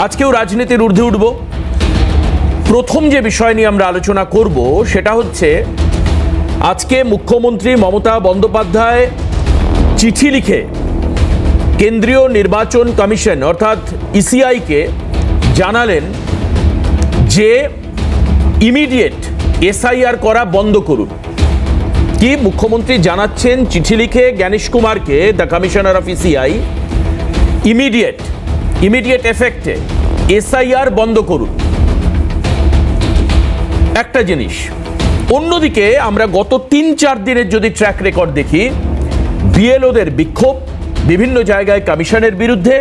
আজকেও রাজনীতির ঊর্ধ্বে উঠব। প্রথম যে বিষয় নিয়ে আমরা আলোচনা করব সেটা হচ্ছে আজকে মুখ্যমন্ত্রী মমতা বন্দ্যোপাধ্যায় চিঠি লিখে কেন্দ্রীয় নির্বাচন কমিশন অর্থাৎ ইসিআইকে জানালেন যে ইমিডিয়েট এসআইআর করা বন্ধ করুন। কি মুখ্যমন্ত্রী জানাচ্ছেন চিঠি লিখে জ্ঞানেশ কুমারকে, the commissioner of ECI, immediate এফেক্টে এসআইআর বন্ধ করুন। একটা জিনিস। অন্যদিকে আমরা গত ৩-৪ দিনের যদি ট্র্যাক রেকর্ড দেখি, বিএলওদের বিক্ষোভ বিভিন্ন জায়গায় কমিশনের বিরুদ্ধে,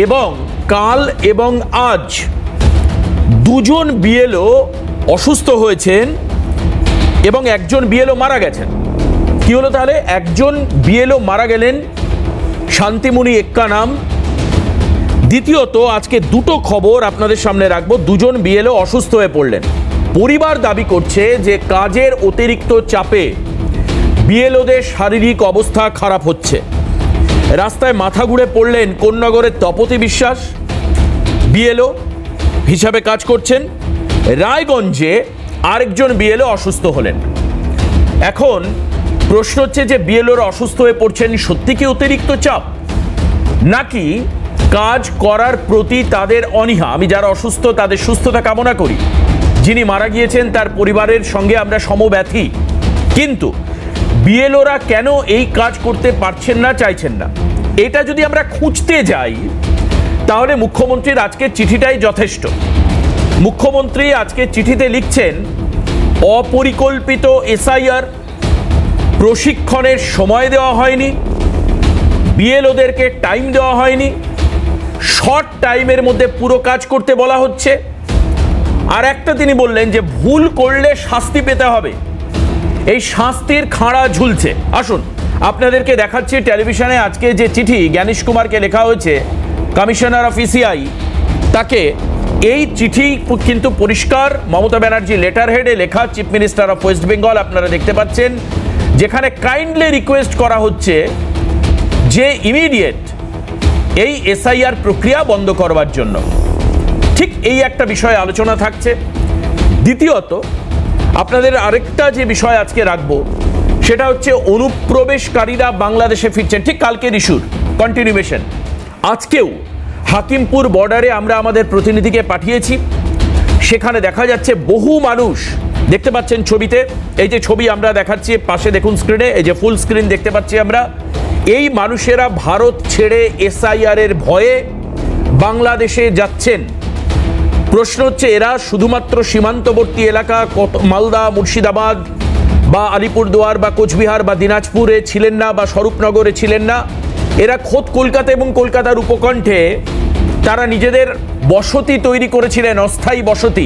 এবং কাল এবং আজ দুজন বিএলও অসুস্থ হয়েছেন এবং একজন বিএলও মারা গেছেন। কি হলো তাহলে? একজন বিএলও মারা গেলেন, শান্তিমণি এক্কা নাম। দ্বিতীয়ত আজকে দুটো খবর আপনাদের সামনে রাখবো, দুজন বিএলও অসুস্থ হয়ে পড়লেন। পরিবার দাবি করছে যে কাজের অতিরিক্ত চাপে বিএলওদের শারীরিক অবস্থা খারাপ হচ্ছে। রাস্তায় মাথা ঘুরে পড়লেন কোন্নগরের তপতি বিশ্বাস, বিএলও হিসাবে কাজ করছেন। রায়গঞ্জে আরেকজন বিএলও অসুস্থ হলেন। এখন প্রশ্ন হচ্ছে যে বিএলওরা অসুস্থ হয়ে পড়ছেন সত্যি কি অতিরিক্ত চাপ, নাকি কাজ করার প্রতি তাদের অনীহা? আমি যারা অসুস্থ তাদের সুস্থতা কামনা করি, যিনি মারা গিয়েছেন তার পরিবারের সঙ্গে আমরা সমব্যথী, কিন্তু বিএলওরা কেন এই কাজ করতে পারছেন না, চাইছেন না? এটা যদি আমরা খুঁজতে যাই তাহলে মুখ্যমন্ত্রীর আজকের চিঠিটাই যথেষ্ট। মুখ্যমন্ত্রী আজকে চিঠিতে লিখছেন অপরিকল্পিত এসআইআর, প্রশিক্ষণের সময় দেওয়া হয়নি, বিএলওদেরকে টাইম দেওয়া হয়নি, শর্ট টাইমের মধ্যে পুরো কাজ করতে বলা হচ্ছে। আর একটা তিনি বললেন যে ভুল করলে শাস্তি পেতে হবে, এই শাস্তির খাঁড়া ঝুলছে। আসুন আপনাদেরকে দেখাচ্ছি টেলিভিশনে আজকে যে চিঠি জ্ঞানেশ কুমারকে লেখা হয়েছে, কমিশনার অফ ইসিআই, তাকে। এই চিঠি কিন্তু পরিষ্কার মমতা ব্যানার্জি লেটার হেডে লেখা, chief minister of West Bengal, আপনারা দেখতে পাচ্ছেন, যেখানে কাইন্ডলি রিকোয়েস্ট করা হচ্ছে যে ইমিডিয়েট এই এসআইআর প্রক্রিয়া বন্ধ করবার জন্য। ঠিক এই একটা বিষয়ে আলোচনা থাকছে। দ্বিতীয়ত আপনাদের আরেকটা যে বিষয় আজকে রাখবো সেটা হচ্ছে অনুপ্রবেশকারীরা বাংলাদেশে ফিরছেন, ঠিক কালকের ইস্যুর কন্টিনিউয়েশন। আজকেও হাকিমপুর বর্ডারে আমরা আমাদের প্রতিনিধিকে পাঠিয়েছি, সেখানে দেখা যাচ্ছে বহু মানুষ, দেখতে পাচ্ছেন ছবিতে, এই যে ছবি আমরা দেখাচ্ছি পাশে দেখুন স্ক্রিনে, এই যে ফুল স্ক্রিন দেখতে পাচ্ছি আমরা। এই মানুষেরা ভারত ছেড়ে এসআইআর এর ভয়ে বাংলাদেশে যাচ্ছেন। প্রশ্ন হচ্ছে এরা শুধুমাত্র সীমান্তবর্তী এলাকা মালদা, মুর্শিদাবাদ বা আলিপুরদুয়ার বা কোচবিহার বা দিনাজপুরে ছিলেন না, বা স্বরূপনগরে ছিলেন না, এরা খোদ কলকাতা এবং কলকাতার উপকণ্ঠে তারা নিজেদের বসতি তৈরি করেছিলেন, অস্থায়ী বসতি।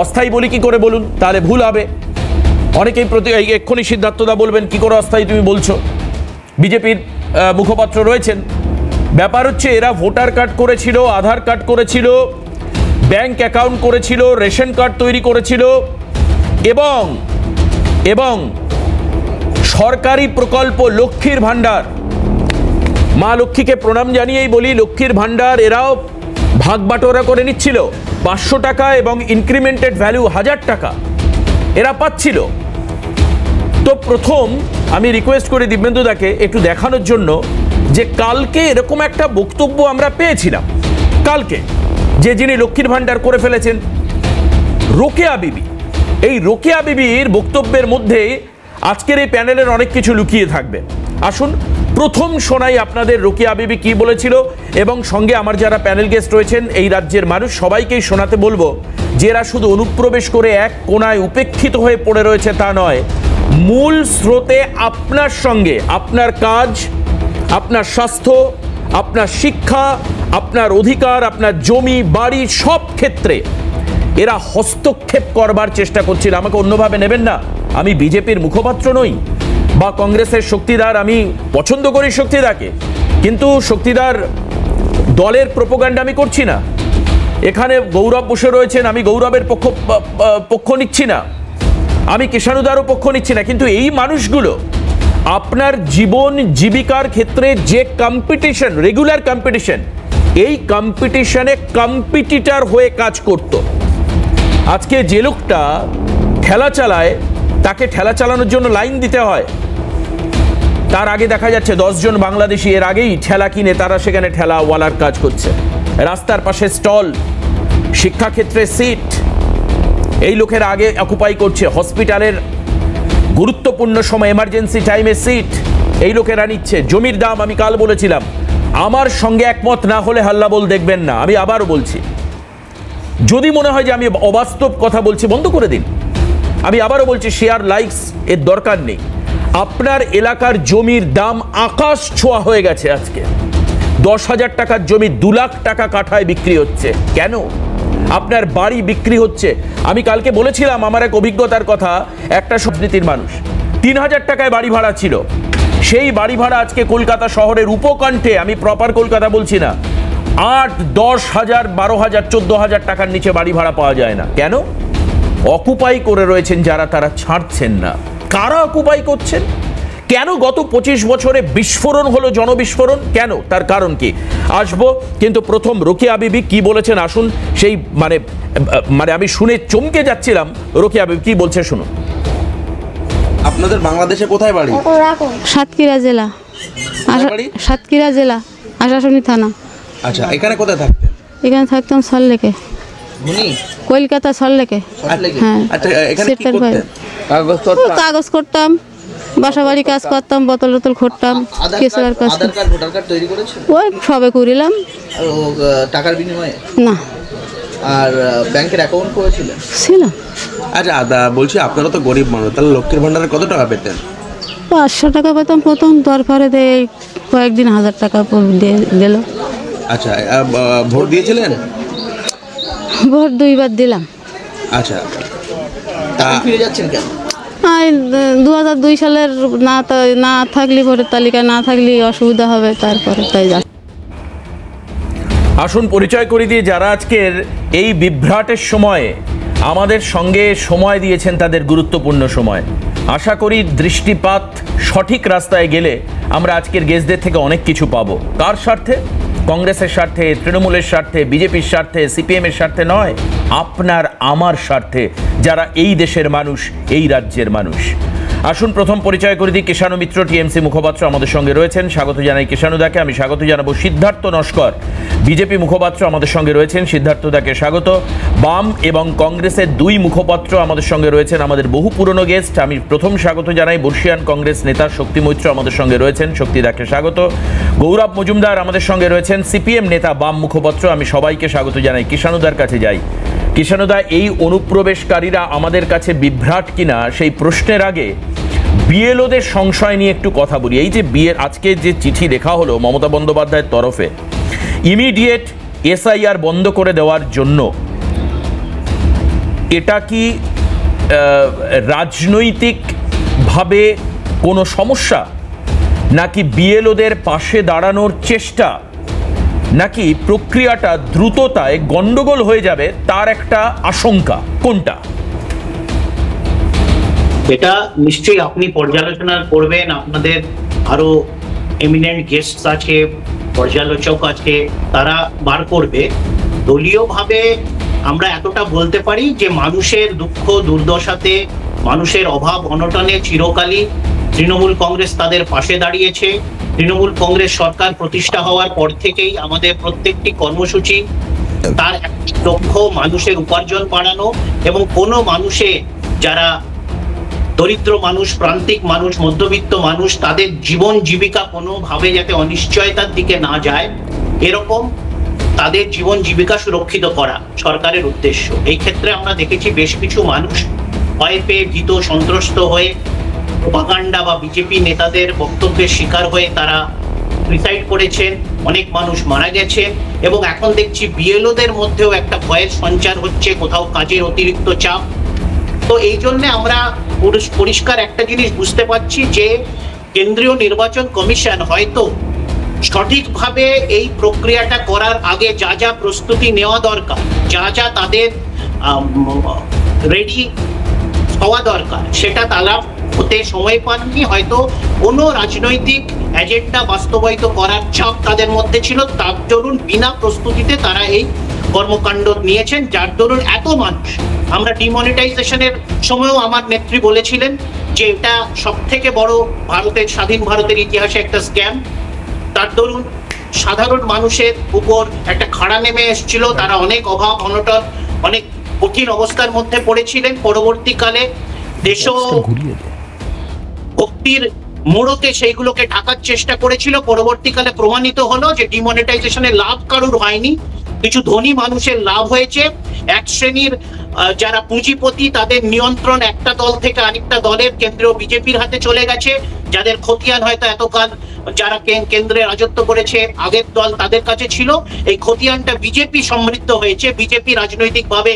অস্থায়ী বলি কি করে বলুন, তাহলে ভুল হবে। অনেকেই এক্ষুনি সিদ্ধার্থদা বলবেন কি করে অস্থায়ী তুমি বলছো, বিজেপির মুখপাত্র রয়েছেন। ব্যাপার হচ্ছে এরা ভোটার কার্ড করেছিল, আধার কার্ড করেছিল, ব্যাংক অ্যাকাউন্ট করেছিল, রেশন কার্ড তৈরি করেছিল, এবং সরকারি প্রকল্প লক্ষ্মীর ভাণ্ডার, মা লক্ষ্মীকে প্রণাম জানিয়েই বলি, লক্ষ্মীর ভাণ্ডার এরাও ভাগ বাটোয়ারা করে নিচ্ছিল। 500 টাকা এবং ইনক্রিমেন্টেড ভ্যালু 1000 টাকা এরা পাচ্ছিল। তো প্রথম আমি রিকোয়েস্ট করি দিব্যেন্দুদাকে একটু দেখানোর জন্য যে কালকে এরকম একটা বক্তব্য আমরা পেয়েছিলাম, কালকে যে যিনি লক্ষ্মীর ভাণ্ডার করে ফেলেছেন, রোকেয়া বিবি। এই রোকেয়া বিবির বক্তব্যের মধ্যে আজকের এই প্যানেলের অনেক কিছু লুকিয়ে থাকবে। আসুন প্রথম শোনাই আপনাদের রোকেয়া বিবি কি বলেছিল, এবং সঙ্গে আমার যারা প্যানেল গেস্ট রয়েছেন এই রাজ্যের মানুষ সবাইকেই শোনাতে বলবো যে এরা শুধু অনুপ্রবেশ করে এক কোণায় উপেক্ষিত হয়ে পড়ে রয়েছে তা নয়, মূল স্রোতে আপনার সঙ্গে আপনার কাজ, আপনার স্বাস্থ্য, আপনার শিক্ষা, আপনার অধিকার, আপনার জমি বাড়ি সব ক্ষেত্রে এরা হস্তক্ষেপ করবার চেষ্টা করছিল। আমাকে অন্যভাবে নেবেন না, আমি বিজেপির মুখপাত্র নই বা কংগ্রেসের শক্তিদার, আমি পছন্দ করি শক্তিদাকে, কিন্তু শক্তিদার দলের প্রোপাগান্ডা আমি করছি না। এখানে গৌরব বসে রয়েছেন, আমি গৌরবের পক্ষ নিচ্ছি না, আমি কিষাণুদারও পক্ষ নিচ্ছি না, কিন্তু এই মানুষগুলো আপনার জীবন জীবিকার ক্ষেত্রে যে কম্পিটিশন, রেগুলার কম্পিটিশন, এই কম্পিটিশনে কম্পিটিটর হয়ে কাজ করত। আজকে যে লোকটা ঠেলা চালায় তাকে ঠেলা চালানোর জন্য লাইন দিতে হয়। তার আগে দেখা যাচ্ছে 10 জন বাংলাদেশি এর আগেই ঠেলা কিনে তারা সেখানে ঠেলাওয়ালার কাজ করছে। রাস্তার পাশে স্টল, শিক্ষাক্ষেত্রে সিট এই লোকের আগে অকুপাই করছে। হসপিটালের গুরুত্বপূর্ণ সময় এমার্জেন্সি টাইমে সিট এই লোকেরা নিচ্ছে। জমির দাম আমি কাল বলেছিলাম, আমার সঙ্গে একমত না হলে হাল্লাবোল দেখবেন না। আমি আবারও বলছি, যদি মনে হয় যে আমি অবাস্তব কথা বলছি বন্ধ করে দিন। আমি আবারও বলছি, শেয়ার লাইকস এর দরকার নেই। আপনার এলাকার জমির দাম আকাশ ছোঁয়া হয়ে গেছে। আজকে 10,000 টাকার জমি 2 লাখ টাকা কাঠায় বিক্রি হচ্ছে। কেন? আপনার বাড়ি বিক্রি হচ্ছে। আমি কালকে বলেছিলাম আমার এক অভিজ্ঞতার কথা। একটা সবনীতির মানুষ 3,000 টাকায় বাড়ি ভাড়া ছিল, সেই বাড়ি ভাড়া আজকে কলকাতা শহরের উপকণ্ঠে, আমি প্রপার কলকাতা বলছি না, 8, 10 হাজার, 12 হাজার, 14 হাজার টাকার নিচে বাড়ি ভাড়া পাওয়া যায় না। কেন? অকুপাই করে রয়েছেন যারা, তারা ছাড়ছেন না। কারা অকুপাই করছেন? কেন গত 25 বছরে বিস্ফোরণ হলো, জনবিস্ফোরণ কেন? তার কারণ কি? আসবো, কিন্তু প্রথম রোকেয়া বিবি কি বলেছেন আসুন। সেই মানে আমি শুনে চমকে যাচ্ছিলাম। রোকেয়া বিবি কি বলছে শুনুন। আপনাদের বাংলাদেশে কোথায় বাড়ি? সাতক্ষীরা জেলা, সাতক্ষীরা জেলা, আশাশুনি থানা। আচ্ছা, এখানে কোথায় থাকতেন? এখানে থাকতাম সল্লেকে, কলকাতা সল্লেকে। হ্যাঁ, এখানে কি করতেন? কাগজ করতাম, বাসা বাড়ি কাজ করতাম, বোতল টোতল ঘুরতাম, কেসলার কাজ। আধার কার্ড, ভোটার কার্ড তৈরি করেছেন? ওই সবে করিলাম। টাকার বিনিময়ে না। আর ব্যাংকের অ্যাকাউন্ট করেছিলেন? ছিল। আচ্ছা বলছি, আপনারা তো গরিব মানুষ, তাহলে লক্ষ্মীর ভান্ডারে কত টাকা পেতেন? 500 টাকা পেতাম প্রথম, তারপরে কয়েকদিন 1000 টাকা দিল। আচ্ছা, ভোট দিয়েছিলেন? ভোট 2 বার দিলাম। আচ্ছা, ফিরে যাচ্ছেন কেন? 2002 সালের না থাকলে, ভোটের তালিকায় না থাকলে অসুবিধা হবে, তারপরে তাই যা। আসুন পরিচয় করে দিয়ে যারা আজকের এই বিভ্রাটের সময়ে আমাদের সঙ্গে সময় দিয়েছেন, তাদের গুরুত্বপূর্ণ সময়। আশা করি দৃষ্টিপাত সঠিক রাস্তায় গেলে আমরা আজকের গেস্টদের থেকে অনেক কিছু পাবো। কার স্বার্থে? কংগ্রেসের স্বার্থে, তৃণমূলের স্বার্থে, বিজেপির স্বার্থে, সিপিএমের স্বার্থে নয়, আপনার আমার স্বার্থে, যারা এই দেশের মানুষ, এই রাজ্যের মানুষ। আসুন প্রথম পরিচয় করে দিই। কৃষাণু মিত্র, টিএমসি মুখপাত্র আমাদের সঙ্গে রয়েছেন, স্বাগত জানাই কৃষাণুদাকে। আমি স্বাগত জানাবো সিদ্ধার্থ নস্কর, বিজেপি মুখপাত্র আমাদের সঙ্গে রয়েছেন, সিদ্ধার্থদাকে স্বাগত। বাম এবং কংগ্রেসের 2 মুখপাত্র আমাদের সঙ্গে রয়েছেন, আমাদের বহু পুরনো গেস্ট। আমি প্রথম স্বাগত জানাই বর্ষিয়ান কংগ্রেস নেতা শক্তি মৈত্র আমাদের সঙ্গে রয়েছেন, শক্তিদাকে স্বাগত। গৌরব মজুমদার আমাদের সঙ্গে রয়েছেন, সিপিএম নেতা, বাম মুখপাত্র। আমি সবাইকে স্বাগত জানাই। কৃষাণুদার কাছে যাই। কৃষাণুদা, এই অনুপ্রবেশকারীরা আমাদের কাছে বিভ্রাট কিনা সেই প্রশ্নের আগে বিএলওদের সংশয় নিয়ে একটু কথা বলি। এই যে আজকে যে চিঠি লেখা হলো মমতা বন্দ্যোপাধ্যায়ের তরফে ইমিডিয়েট এসআইআর বন্ধ করে দেওয়ার জন্য, এটা কি রাজনৈতিকভাবে কোনো সমস্যা, নাকি বিএলওদের পাশে দাঁড়ানোর চেষ্টা, নাকি প্রক্রিয়াটা দ্রুততায় গন্ডগোল হয়ে যাবে তার একটা আশঙ্কা? কোনটা? এটা নিশ্চয়ই আপনি পর্যালোচনা করবেন, আপনাদের আরো এমিনেন্ট গেস্ট আছে, পর্যালোচক আছে, তারা বার করবে। দলীয়ভাবে আমরা এতটা বলতে পারি যে মানুষের দুঃখ দুর্দশাতে, মানুষের অভাব অনটনে চিরকালই তৃণমূল কংগ্রেস তাদের পাশে দাঁড়িয়েছে। তৃণমূল কংগ্রেস সরকার প্রতিষ্ঠা হওয়ার পর থেকেই আমাদের প্রত্যেকটি কর্মসূচি তার একটি লক্ষ্য মানুষের উপার্জন বাড়ানো, এবং কোনো মানুষে যারা দরিদ্র মানুষ, প্রান্তিক মানুষ, মধ্যবিত্ত মানুষ, তাদের জীবন জীবিকা কোনোভাবে যাতে অনিশ্চয়তার দিকে না যায়, এরকম তাদের জীবন জীবিকা সুরক্ষিত করা সরকারের উদ্দেশ্য। এই ক্ষেত্রে আমরা দেখেছি বেশ কিছু মানুষ ভয় পেয়ে, ভীত, সন্ত্রস্ত হয়ে প্রোপাগান্ডা বা বিজেপি নেতাদের বক্তব্যের শিকার হয়ে তারা সুইসাইড করেছেন, অনেক মানুষ মারা গেছেন, এবং এখন দেখছি বিএলওদের মধ্যেও একটা ভয়ের সঞ্চার হচ্ছে, কোথাও কাজের অতিরিক্ত চাপ। তো এই জন্য আমরা পরিষ্কার একটা জিনিস বুঝতে পারছি যে কেন্দ্রীয় নির্বাচন কমিশন হয়তো সঠিকভাবে এই প্রক্রিয়াটা করার আগে যা যা প্রস্তুতি নেওয়া দরকার, যা যা তাদের রেডি হওয়া দরকার, সেটা তারা হতে সময় পাননি, হয়তো কোনো রাজনৈতিক এজেন্ডা বাস্তবায়িত করার চাপ তাদের মধ্যে ছিল, তার দরুন বিনা প্রস্তুতিতে তারা এই কর্মকাণ্ড নিয়েছেন, যার দরুন এত মানুষ। আমরা ডিমনিটাইজেশনের সময়ও আমার নেত্রী বলেছিলেন যে এটা সব থেকে বড় স্বাধীন ভারতের ইতিহাসে একটা স্ক্যাম। তার দরুন সাধারণ মানুষের উপর একটা খাড়া নেমে এসেছিল, তারা অনেক অভাব অনটন অনেক কঠিন অবস্থার মধ্যে পড়েছিলেন। পরবর্তীকালে দেশভক্তির মোড়কে সেইগুলোকে ঢাকার চেষ্টা করেছিল। পরবর্তীকালে প্রমাণিত হলো যে ডিমনিটাইজেশনের লাভ কারুর হয়নি, কিছু ধনী মানুষের লাভ হয়েছে। এক শ্রেণীর যারা পুঁজিপতি তাদের নিয়ন্ত্রণ একটা দল থেকে আরেকটা দলের কেন্দ্রীয় বিজেপির হাতে চলে গেছে, যাদের খতিয়ান হয়তো এতকাল যারা কেন্দ্রে রাজত্ব করেছে আগের দল তাদের কাছে ছিল। এই খতিয়ানটা বিজেপি সমৃদ্ধ হয়েছে, বিজেপি রাজনৈতিকভাবে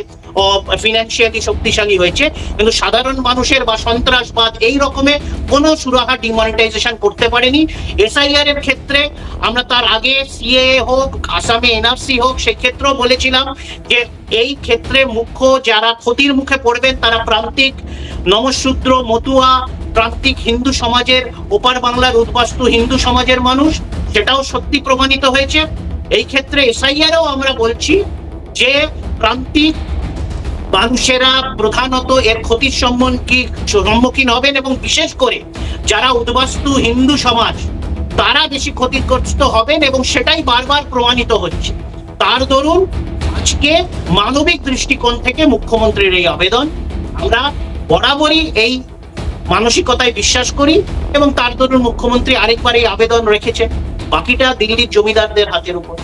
ফিনান্সিয়ালি শক্তিশালী হয়েছে, কিন্তু সাধারণ মানুষের বা সন্ত্রাসবাদ এই রকমের কোনো সুরাহা ডিমনিটাইজেশন করতে পারেনি। এসআইআর এর ক্ষেত্রে আমরা তার আগে সিএএ হোক, আসামে এনআরসি হোক, সেক্ষেত্রেও বলেছিলাম যে এই ক্ষেত্রে মুখ্য যারা ক্ষতির মুখে পড়বেন তারা প্রান্তিক নমশূদ্র, মতুয়া, প্রান্তিক হিন্দু সমাজের, ওপার বাংলার উদ্বাস্তু হিন্দু সমাজের মানুষ, সেটাও সত্যি প্রমাণিত হয়েছে। এই ক্ষেত্রে এসআইআরও আমরা বলছি যে প্রান্তিক মানুষেরা প্রধানত এর ক্ষতির সম্মুখীন হবেন, এবং বিশেষ করে যারা উদ্বাস্তু হিন্দু সমাজ তারা বেশি ক্ষতিগ্রস্ত হবেন, এবং সেটাই বারবার প্রমাণিত হচ্ছে। তার দরুন আজকে মানবিক দৃষ্টিকোণ থেকে মুখ্যমন্ত্রীর এই আবেদন, আমরা বরাবরই এই মানসিকতায় বিশ্বাস করি, এবং তার দরুন মুখ্যমন্ত্রী আরেকবার এই আবেদন রেখেছেন। বাকিটা দিল্লির জমিদারদের হাতের উপর।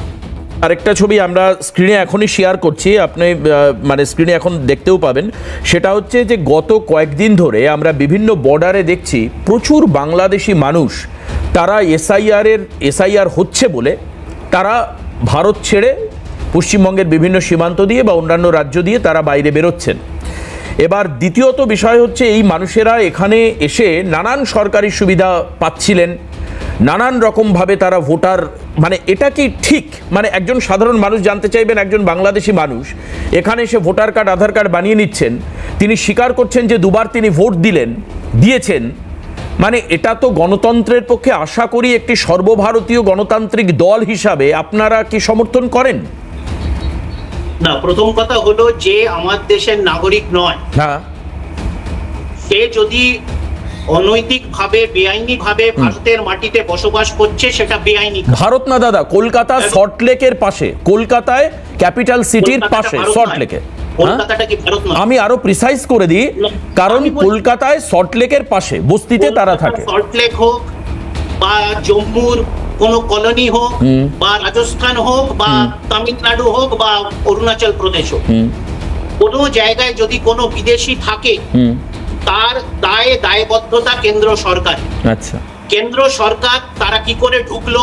আরেকটা ছবি আমরা স্ক্রিনে এখনই শেয়ার করছি, আপনি মানে স্ক্রিনে এখন দেখতেও পাবেন। সেটা হচ্ছে যে গত কয়েকদিন ধরে আমরা বিভিন্ন বর্ডারে দেখছি প্রচুর বাংলাদেশি মানুষ, তারা এসআইআর হচ্ছে বলে তারা ভারত ছেড়ে পশ্চিমবঙ্গের বিভিন্ন সীমান্ত দিয়ে বা অন্যান্য রাজ্য দিয়ে তারা বাইরে বেরোচ্ছেন। এবার দ্বিতীয়ত বিষয় হচ্ছে এই মানুষেরা এখানে এসে নানান সরকারি সুবিধা পাচ্ছিলেন, নানান রকমভাবে তারা ভোটার, মানে এটা কি ঠিক? মানে একজন সাধারণ মানুষ জানতে চাইবেন, একজন বাংলাদেশি মানুষ এখানে এসে ভোটার কার্ড, আধার কার্ড বানিয়ে নিচ্ছেন, তিনি স্বীকার করছেন যে দুবার তিনি ভোট দিয়েছেন, মানে এটা তো গণতন্ত্রের পক্ষে আশা করি একটি সর্বভারতীয় গণতান্ত্রিক দল হিসাবে আপনারা কি সমর্থন করেন? না, প্রথম কথা হলো যে আমার দেশের নাগরিক নয়, হ্যাঁ, সে যদি অনৈতিকভাবে বেআইনিভাবে ভারতের মাটিতে বসবাস করছে সেটা বেআইনি। ভারত না দাদা, কলকাতা সল্টলেকের পাশে, কলকাতায় ক্যাপিটাল সিটির পাশে সল্টলেকে। কলকাতাটা কি ভারত নয়? আমি আরো প্রিসাইজ করে দিই, কারণ কলকাতায় সল্টলেকের পাশে বস্তিতে তারা থাকে। সল্টলেক হোক বা জম্মুর কোন কলোনি হোক বা রাজস্থান হোক বা তামিলনাড়ু হোক বা অরুণাচল প্রদেশ হোক, কোন জায়গায় যদি কোনো বিদেশি থাকে তার দায়বদ্ধতা কেন্দ্র সরকার। আচ্ছা, কেন্দ্র সরকার তারা কি করে ঢুকলো,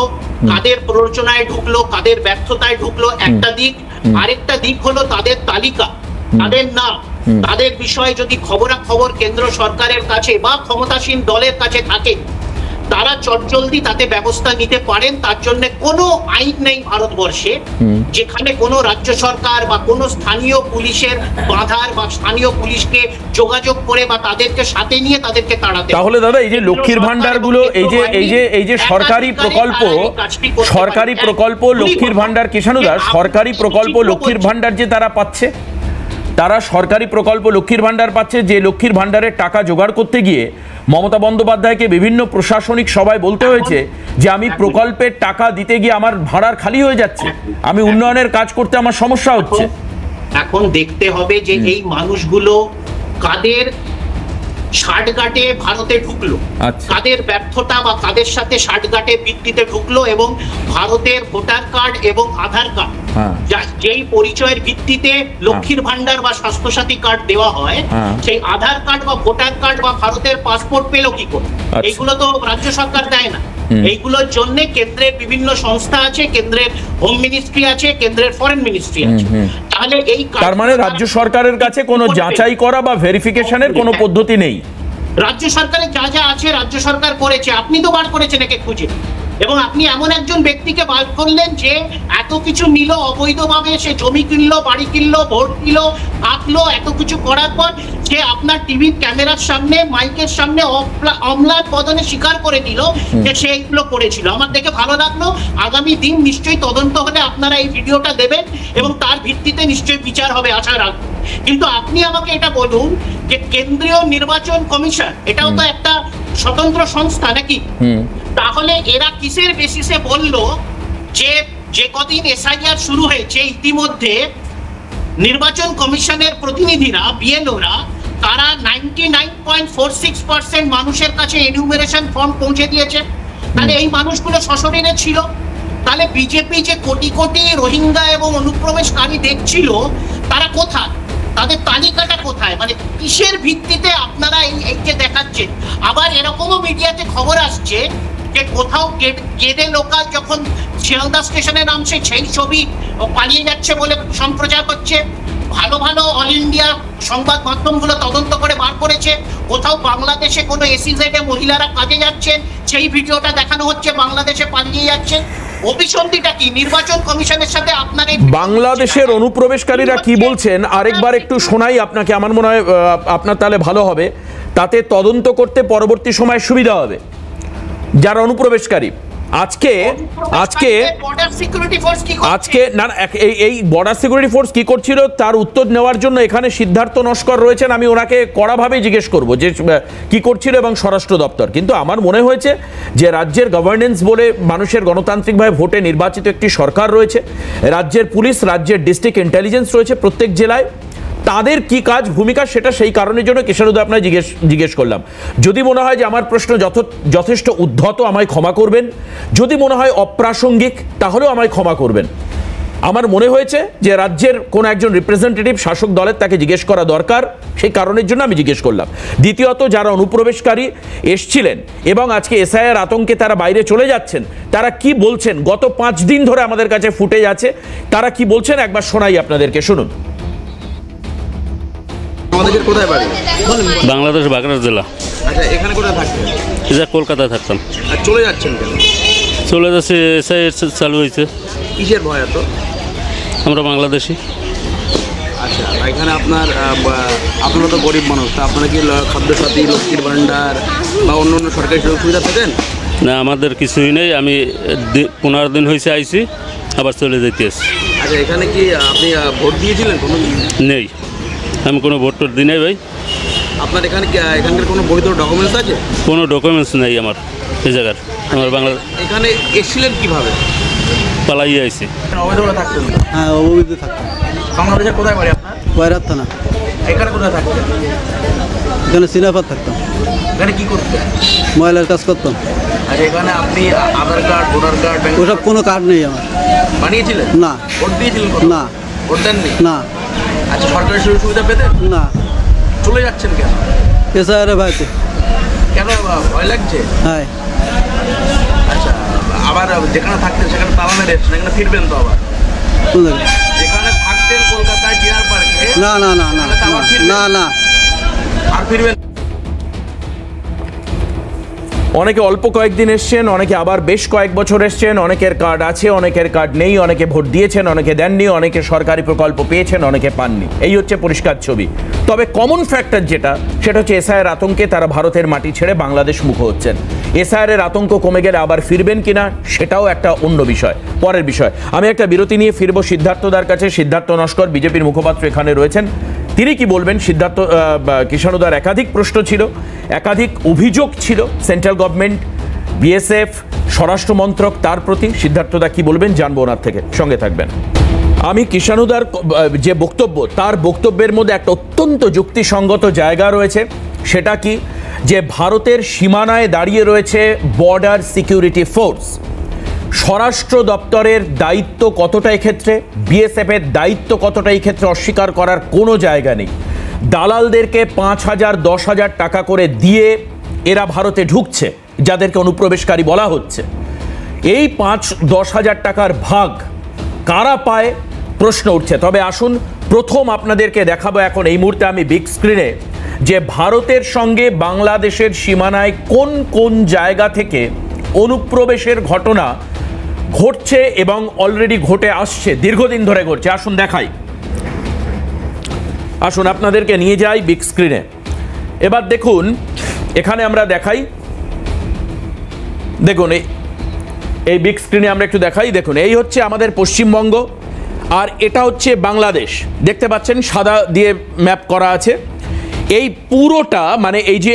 কাদের প্ররোচনায় ঢুকলো, কাদের ব্যর্থতায় ঢুকলো একটা দিক, আরেকটা দিক হলো তাদের তালিকা, তাদের নাম, তাদের বিষয়ে যদি খবরাখবর কেন্দ্র সরকারের কাছে বা ক্ষমতাসীন দলের কাছে থাকে তারা চটজলদি তাতে ব্যবস্থা নিতে পারেন। তার জন্য কোনো আইন নেই ভারতবর্ষে যেখানে কোনো রাজ্য সরকার বা কোনো স্থানীয় পুলিশের বাধার বা স্থানীয় পুলিশকে যোগাযোগ করে বা তাদেরকে সাথে নিয়ে তাদেরকে তাড়াতে। তাহলে দাদা এই যে লক্ষ্মীর ভান্ডার গুলো, এই যে সরকারি প্রকল্প লক্ষ্মীর ভান্ডার, কিষাণুদা, সরকারি প্রকল্প লক্ষ্মীর ভান্ডার যে তারা পাচ্ছে, তারা সরকারি প্রকল্প লক্ষ্মীর ভান্ডার পাচ্ছে, যে লক্ষ্মীর ভান্ডারের টাকা জোগাড় করতে গিয়ে মমতা বন্দ্যোপাধ্যায়কে বিভিন্ন প্রশাসনিক সভায় বলতে হয়েছে যে আমি প্রকল্পের টাকা দিতে গিয়ে আমার ভাড়ার খালি হয়ে যাচ্ছে, আমি উন্নয়নের কাজ করতে আমার সমস্যা হচ্ছে। এখন দেখতে হবে যে এই মানুষগুলো কাদের ষাটগাঁটে ভারতে ঢুকলো, কাদের ব্যর্থতা বা কাদের সাথে ষাটগাঁটে ভিত্তিতে ঢুকলো, এবং ভারতের ভোটার কার্ড এবং আধার কার্ড যেই পরিচয়ের ভিত্তিতে লক্ষ্মীর ভান্ডার বা স্বাস্থ্যসাথী কার্ড দেওয়া হয়, সেই আধার কার্ড বা ভোটার কার্ড বা ভারতের পাসপোর্ট পেলো কি করে? এইগুলো তো রাজ্য সরকার দেয় না। এইগুলোর জন্য কেন্দ্রের বিভিন্ন সংস্থা আছে, কেন্দ্রের হোম মিনিস্ট্রি আছে, কেন্দ্রের ফরেন মিনিস্ট্রি আছে। তাহলে এই তার মানে রাজ্য সরকারের কাছে কোনো যাচাই করা বা ভেরিফিকেশনের কোনো পদ্ধতি নেই। রাজ্য সরকারের যা যা আছে রাজ্য সরকার করেছে, আপনি তো বার করেছেন একে খুঁজে। এবং আপনি এমন একজন ব্যক্তিকে বার করলেন যে এত কিছু নিল অবৈধভাবে, সে জমি কিনলো, বাড়ি কিনলো, ভোট দিল, আঁকলো, এত কিছু করার পর সে আপনার টিভির ক্যামেরার সামনে, মাইকের সামনে অম্লান বদনে স্বীকার করে দিল যে সে এগুলো করেছিল। আমার দেখে ভালো লাগলো। আগামী দিন নিশ্চয়ই তদন্ত হলে আপনারা এই ভিডিওটা দেবেন এবং তার ভিত্তিতে নিশ্চয়ই বিচার হবে, আশা রাখবো। কিন্তু আপনি আমাকে এটা বলুন যে কেন্দ্রীয় নির্বাচন কমিশন এটাও তো একটা স্বতন্ত্র সংস্থা নাকি? তাহলে এরা কিসের বেসিসে বললো যে কদিন এসআইআর শুরু হয়েছে ইতিমধ্যে নির্বাচন কমিশনের প্রতিনিধিরা, বিএলওরা, তারা 99.46% মানুষের কাছে এনিউমারেশন ফর্ম পৌঁছে দিয়েছে? তাহলে এই মানুষগুলো সশরীরে ছিল। তাহলে বিজেপি যে কোটি কোটি রোহিঙ্গা এবং অনুপ্রবেশকারী দেখছিল, তারা কোথায়? তাদের তালিকাটা কোথায়? মানে কিসের ভিত্তিতে আপনারা এইকে দেখাচ্ছেন? আবার এরকমও মিডিয়াতে খবর আসছে যে কোথাও গেদে লোকাল যখন শিয়ালদা স্টেশনে নামছে সেই ছবি পালিয়ে যাচ্ছে বলে সম্প্রচার হচ্ছে। ভালো ভালো অল ইন্ডিয়া সংবাদ মাধ্যমগুলো তদন্ত করে বার করেছে। কোথাও বাংলাদেশে কোনো এসইজেডে মহিলারা কাজে যাচ্ছেন, সেই ভিডিওটা দেখানো হচ্ছে, বাংলাদেশে পালিয়ে যাচ্ছেন। অভিসন্ধিটা কি নির্বাচন কমিশনের সাথে আপনার? বাংলাদেশের অনুপ্রবেশকারীরা কি বলছেন আরেকবার একটু শোনাই আপনাকে, আমার মনে হয় আপনার তাহলে ভালো হবে, তাতে তদন্ত করতে পরবর্তী সময় সুবিধা হবে। যারা অনুপ্রবেশকারী আজকে না এই বর্ডার সিকিউরিটি ফোর্স কি করছিল তার উত্তর নেওয়ার জন্য এখানে সিদ্ধার্থ নস্কর রয়েছেন। আমি ওনাকে কড়াভাবে জিজ্ঞেস করব যে কি করছিল এবং স্বরাষ্ট্র দপ্তর। কিন্তু আমার মনে হয়েছে যে রাজ্যের গভর্নেন্স বলে মানুষের গণতান্ত্রিকভাবে ভোটে নির্বাচিত একটি সরকার রয়েছে, রাজ্যের পুলিশ, রাজ্যের ডিস্ট্রিক্ট ইন্টেলিজেন্স রয়েছে প্রত্যেক জেলায়, তাদের কি কাজ ভূমিকা সেটা সেই কারণের জন্য কিষাণুদা আপনার জিজ্ঞেস করলাম। যদি মনে হয় যে আমার প্রশ্ন যথেষ্ট উদ্ধত, আমায় ক্ষমা করবেন। যদি মনে হয় অপ্রাসঙ্গিক, তাহলেও আমায় ক্ষমা করবেন। আমার মনে হয়েছে যে রাজ্যের কোনো একজন রিপ্রেজেন্টেটিভ শাসক দলের তাকে জিজ্ঞেস করা দরকার, সেই কারণের জন্য আমি জিজ্ঞেস করলাম। দ্বিতীয়ত, যারা অনুপ্রবেশকারী এসছিলেন এবং আজকে এসআইআর আতঙ্কে তারা বাইরে চলে যাচ্ছেন, তারা কি বলছেন গত 5 দিন ধরে আমাদের কাছে ফুটেজ আছে, তারা কি বলছেন একবার শোনাই আপনাদেরকে, শুনুন। আমাদের কোথায় বাড়ি? বাংলাদেশ বাগেরহাট জেলা। আচ্ছা, এখানে কোথায় থাকতেন? এটা কলকাতায় থাকতাম। আর চলে যাচ্ছেন কেন? চলে যাচ্ছে, এসআইআর চালু হয়েছে। কিসের ভয় এত? আমরা বাংলাদেশি। আচ্ছা, এখানে আপনারা তো গরিব মানুষ, তা আপনারা কি খাদ্যসাথী, লক্ষ্মীর ভাণ্ডার বা অন্য অন্য সরকারি সুযোগ সুবিধা পেতেন? না, আমাদের কিছুই নেই। আমি 15 দিন হয়েছে আইছি, আবার চলে যেতে আসছি। আচ্ছা, এখানে কি আপনি ভোট দিয়েছিলেন? কোনো নেই, আমি কোনো ভোট টোট দিই নাই ভাই। আপনার এখানকার কোনো বৈধ ডকুমেন্টস আছে? কোনো ডকুমেন্টস নেই আমার এই জায়গার। আমার বাংলা এখানে এসেছিলেন কিভাবে? পালাইয়ে আইছি। অবৈধভাবে থাকতেন? হ্যাঁ, অবৈধ থাকতাম। বাংলাদেশের কোথায় বাড়ি আপনার? বাইরাত থানা। এখানে কোথায় থাকতেন? এখানে সিনাপাত থাকতাম। এখানে কি করতেন? ময়লার কাজ করতাম। আচ্ছা, এখানে আপনি আধার কার্ড, ভোটার কার্ড, ব্যাংক ওসব কোনো কার্ড নেই আমার। বানিয়েছিলেন? না। ভোট দিয়েছিলেন? না। ভোট দেননি? না। আচ্ছা, সরকারি সুযোগ সুবিধা পেতেন? না। চলে যাচ্ছেন কেন? এসআইআর ভাইতে। কেন, ভয় লাগছে? হ্যাঁ। আচ্ছা, আবার যেখানে থাকতেন সেখানে তালা মেরে এসছেন, এখানে ফিরবেন তো আবার? যেখানে থাকতেন কলকাতায় ডিয়ার পার্কে? না না না না না না। আর ফিরবেন? অনেকে অল্প কয়েকদিন এসছেন, অনেকে আবার বেশ কয়েক বছর এসছেন, অনেকের কার্ড আছে, অনেকের কার্ড নেই, অনেকে ভোট দিয়েছেন, অনেকে দেননি, অনেকে সরকারি প্রকল্প পেয়েছেন, অনেকে পাননি। এই হচ্ছে পরিষ্কার ছবি। তবে কমন ফ্যাক্টর সেটা হচ্ছে এসআইআর আতঙ্কে তারা ভারতের মাটি ছেড়ে বাংলাদেশ মুখ হচ্ছেন। এসআইআর আতঙ্ক কমে গেলে আবার ফিরবেন কিনা সেটাও একটা অন্য বিষয়, পরের বিষয়। আমি একটা বিরতি নিয়ে ফিরবো সিদ্ধার্থদার কাছে। সিদ্ধার্থ নস্কর বিজেপির মুখপাত্র এখানে রয়েছেন, তিনি কি বলবেন। কিষাণুদার একাধিক প্রশ্ন ছিল, একাধিক অভিযোগ ছিল সেন্ট্রাল গভর্নমেন্ট, বিএসএফ, স্বরাষ্ট্র মন্ত্রক তার প্রতি। সিদ্ধার্থদা কি বলবেন জানবো ওনার থেকে, সঙ্গে থাকবেন। আমি কিষাণুদার যে বক্তব্য, তার বক্তব্যের মধ্যে একটা অত্যন্ত যুক্তিসঙ্গত জায়গা রয়েছে। সেটা কি, যে ভারতের সীমানায় দাঁড়িয়ে রয়েছে বর্ডার সিকিউরিটি ফোর্স। স্বরাষ্ট্র দপ্তরের দায়িত্ব কতটা এক্ষেত্রে, বিএসএফের দায়িত্ব কতটা এই ক্ষেত্রে অস্বীকার করার কোনো জায়গা নেই। দালালদেরকে 5,000 10,000 টাকা করে দিয়ে এরা ভারতে ঢুকছে, যাদেরকে অনুপ্রবেশকারী বলা হচ্ছে। এই 5-10 হাজার টাকার ভাগ কারা পায় প্রশ্ন উঠছে। তবে আসুন প্রথম আপনাদেরকে দেখাবো এখন এই মুহূর্তে আমি বিগ স্ক্রিনে, যে ভারতের সঙ্গে বাংলাদেশের সীমানায় কোন কোন জায়গা থেকে অনুপ্রবেশের ঘটনা ঘটছে এবং অলরেডি ঘটে আসছে, দীর্ঘদিন ধরে ঘটছে। আসুন দেখাই, আসুন আপনাদেরকে নিয়ে যাই বিগ স্ক্রিনে। এবার দেখুন, এখানে আমরা দেখাই, দেখুন এই বিগ স্ক্রিনে আমরা একটু দেখাই। দেখুন, এই হচ্ছে আমাদের পশ্চিমবঙ্গ আর এটা হচ্ছে বাংলাদেশ। দেখতে পাচ্ছেন সাদা দিয়ে ম্যাপ করা আছে। এই পুরোটা মানে এই যে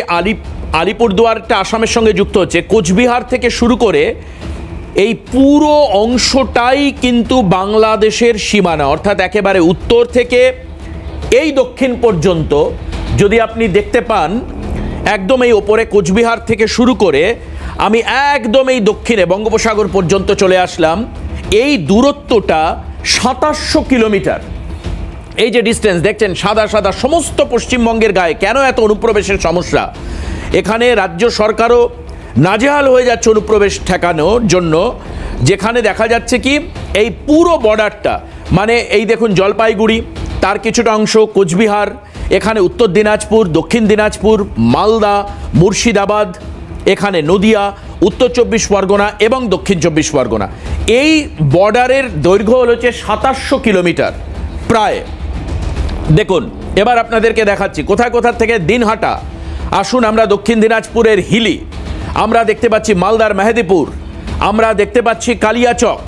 আলিপুরদুয়ারটা আসামের সঙ্গে যুক্ত হচ্ছে, কোচবিহার থেকে শুরু করে এই পুরো অংশটাই কিন্তু বাংলাদেশের সীমানা, অর্থাৎ একেবারে উত্তর থেকে এই দক্ষিণ পর্যন্ত। যদি আপনি দেখতে পান একদম এই ওপরে কোচবিহার থেকে শুরু করে আমি একদম এই দক্ষিণে বঙ্গোপসাগর পর্যন্ত চলে আসলাম। এই দূরত্বটা 2700 কিলোমিটার। এই যে ডিস্টেন্স দেখছেন সাদা সাদা সমস্ত পশ্চিমবঙ্গের গায়ে। কেন এত অনুপ্রবেশের সমস্যা? এখানে রাজ্য সরকারও নাজেহাল হয়ে যাচ্ছে অনুপ্রবেশ ঠেকানোর জন্য, যেখানে দেখা যাচ্ছে কি এই পুরো বর্ডারটা মানে এই দেখুন জলপাইগুড়ি, তার কিছুটা অংশ কোচবিহার, এখানে উত্তর দিনাজপুর, দক্ষিণ দিনাজপুর, মালদা, মুর্শিদাবাদ, এখানে নদিয়া, উত্তর 24 পরগনা এবং দক্ষিণ 24 পরগনা। এই বর্ডারের দৈর্ঘ্য হচ্ছে 2700 কিলোমিটার প্রায়। দেখুন এবার আপনাদেরকে দেখাচ্ছি কোথায় কোথা থেকে দিনহাটা। আসুন আমরা দক্ষিণ দিনাজপুরের হিলি, আমরা দেখতে পাচ্ছি মালদার মেহেদিপুর, আমরা দেখতে পাচ্ছি কালিয়াচক,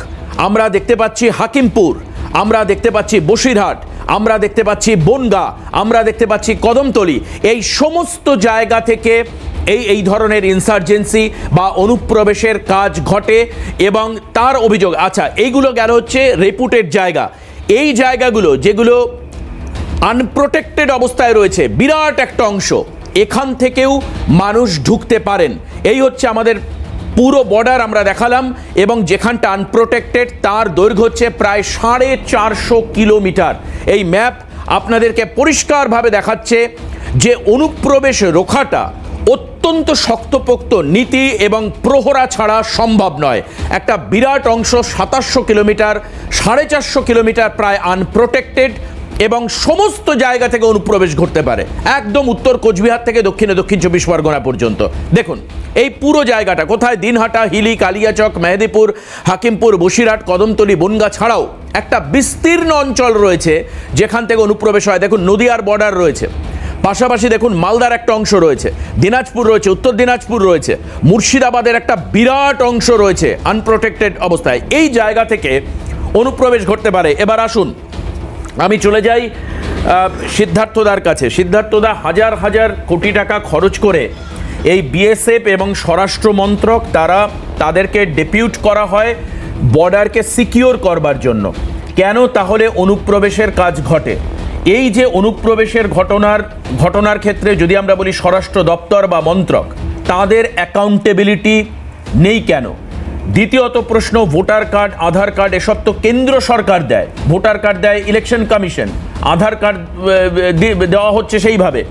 আমরা দেখতে পাচ্ছি হাকিমপুর, আমরা দেখতে পাচ্ছি বসিরহাট, আমরা দেখতে পাচ্ছি বনগাঁ, আমরা দেখতে পাচ্ছি কদমতলী। এই সমস্ত জায়গা থেকে এই ধরনের ইনসার্জেন্সি বা অনুপ্রবেশের কাজ ঘটে এবং তার অভিযোগ। আচ্ছা, এইগুলো গেল হচ্ছে রেপুটেড জায়গা। এই জায়গাগুলো যেগুলো আনপ্রোটেক্টেড অবস্থায় রয়েছে, বিরাট একটা অংশ, এখান থেকেও মানুষ ঢুকতে পারেন। এই হচ্ছে আমাদের পুরো বর্ডার আমরা দেখালাম, এবং যেখানটা আনপ্রোটেক্টেড তার দৈর্ঘ্য হচ্ছে প্রায় 450 কিলোমিটার। এই ম্যাপ আপনাদেরকে পরিষ্কারভাবে দেখাচ্ছে যে অনুপ্রবেশ রোখাটা অত্যন্ত শক্তপোক্ত নীতি এবং প্রহরা ছাড়া সম্ভব নয়। একটা বিরাট অংশ 2700 কিলোমিটার, 450 কিলোমিটার প্রায় আনপ্রোটেক্টেড, এবং সমস্ত জায়গা থেকে অনুপ্রবেশ ঘটতে পারে, একদম উত্তর কোচবিহার থেকে দক্ষিণ 24 পরগনা পর্যন্ত। দেখুন এই পুরো জায়গাটা কোথায়, দিনহাটা, হিলি, কালিয়াচক, মেহেদিপুর, হাকিমপুর, বসিরহাট, কদমতলী, বনগাঁ ছাড়াও একটা বিস্তীর্ণ অঞ্চল রয়েছে যেখান থেকে অনুপ্রবেশ হয়। দেখুন নদিয়ার বর্ডার রয়েছে, পাশাপাশি দেখুন মালদার একটা অংশ রয়েছে, দিনাজপুর রয়েছে, উত্তর দিনাজপুর রয়েছে, মুর্শিদাবাদের একটা বিরাট অংশ রয়েছে আনপ্রোটেক্টেড অবস্থায়। এই জায়গা থেকে অনুপ্রবেশ ঘটতে পারে। এবার আসুন আমি চলে যাই সিদ্ধার্থদার কাছে। সিদ্ধার্থদা, হাজার হাজার কোটি টাকা খরচ করে এই বিএসএফ এবং স্বরাষ্ট্র মন্ত্রক তাদেরকে ডেপিউট করা হয় বর্ডারকে সিকিওর করবার জন্য। কেন তাহলে অনুপ্রবেশের কাজ ঘটে? এই যে অনুপ্রবেশের ঘটনার ক্ষেত্রে যদি আমরা বলি স্বরাষ্ট্র দপ্তর বা মন্ত্রক, তাদের অ্যাকাউন্টেবিলিটি নেই কেন? দ্বিতীয়ত প্রশ্ন, ভোটার কার্ড, আধার কার্ড এসব তো কেন্দ্র সরকার দেয়, ভোটার কার্ড দেয় ইলেকশন কমিশন, আধার কার্ড দেওয়া হচ্ছে সেইভাবে।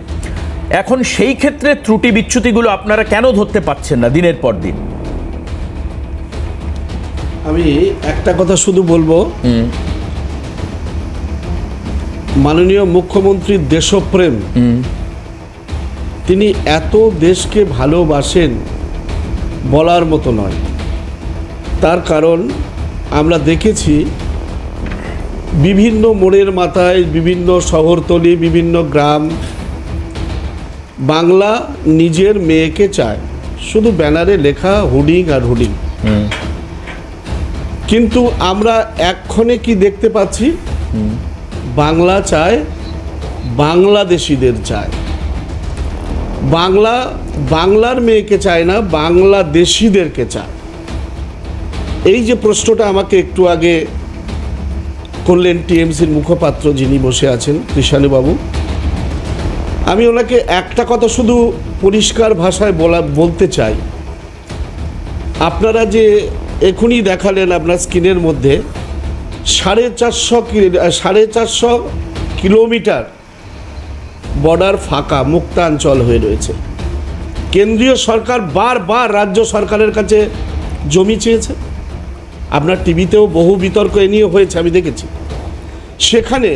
এখন সেই ক্ষেত্রে ত্রুটি বিচ্যুতিগুলো আপনারা কেন ধরতে পাচ্ছেন না দিনের পর দিন? আমি একটা কথা শুধু বলবো, মাননীয় মুখ্যমন্ত্রীর দেশপ্রেম, তিনি এত দেশকে ভালোবাসেন বলার মতো নয়। তার কারণ আমরা দেখেছি বিভিন্ন মোড়ের মাথায়, বিভিন্ন শহরতলি, বিভিন্ন গ্রাম, বাংলা নিজের মেয়েকে চায়, শুধু ব্যানারে লেখা হুডিং আর হুডিং। কিন্তু আমরা এক্ষণে কি দেখতে পাচ্ছি, বাংলা চায়, বাংলাদেশিদের চায়। বাংলার মেয়েকে চায় না, বাংলাদেশিদেরকে চায়। এই যে প্রশ্নটা আমাকে একটু আগে করলেন টিএমসির মুখপাত্র যিনি বসে আছেন কৃষাণুবাবু, আমি ওনাকে একটা কথা শুধু পরিষ্কার ভাষায় বলতে চাই। আপনারা যে এখনই দেখালেন আপনার স্ক্রিনের মধ্যে 450 কিলোমিটার বর্ডার ফাঁকা মুক্তাঞ্চল হয়ে রয়েছে। কেন্দ্রীয় সরকার বারবার রাজ্য সরকারের কাছে জমি চেয়েছে, আপনার টিভিতেও বহু বিতর্ক এ নিয়ে হয়েছে, আমি দেখেছি। সেখানে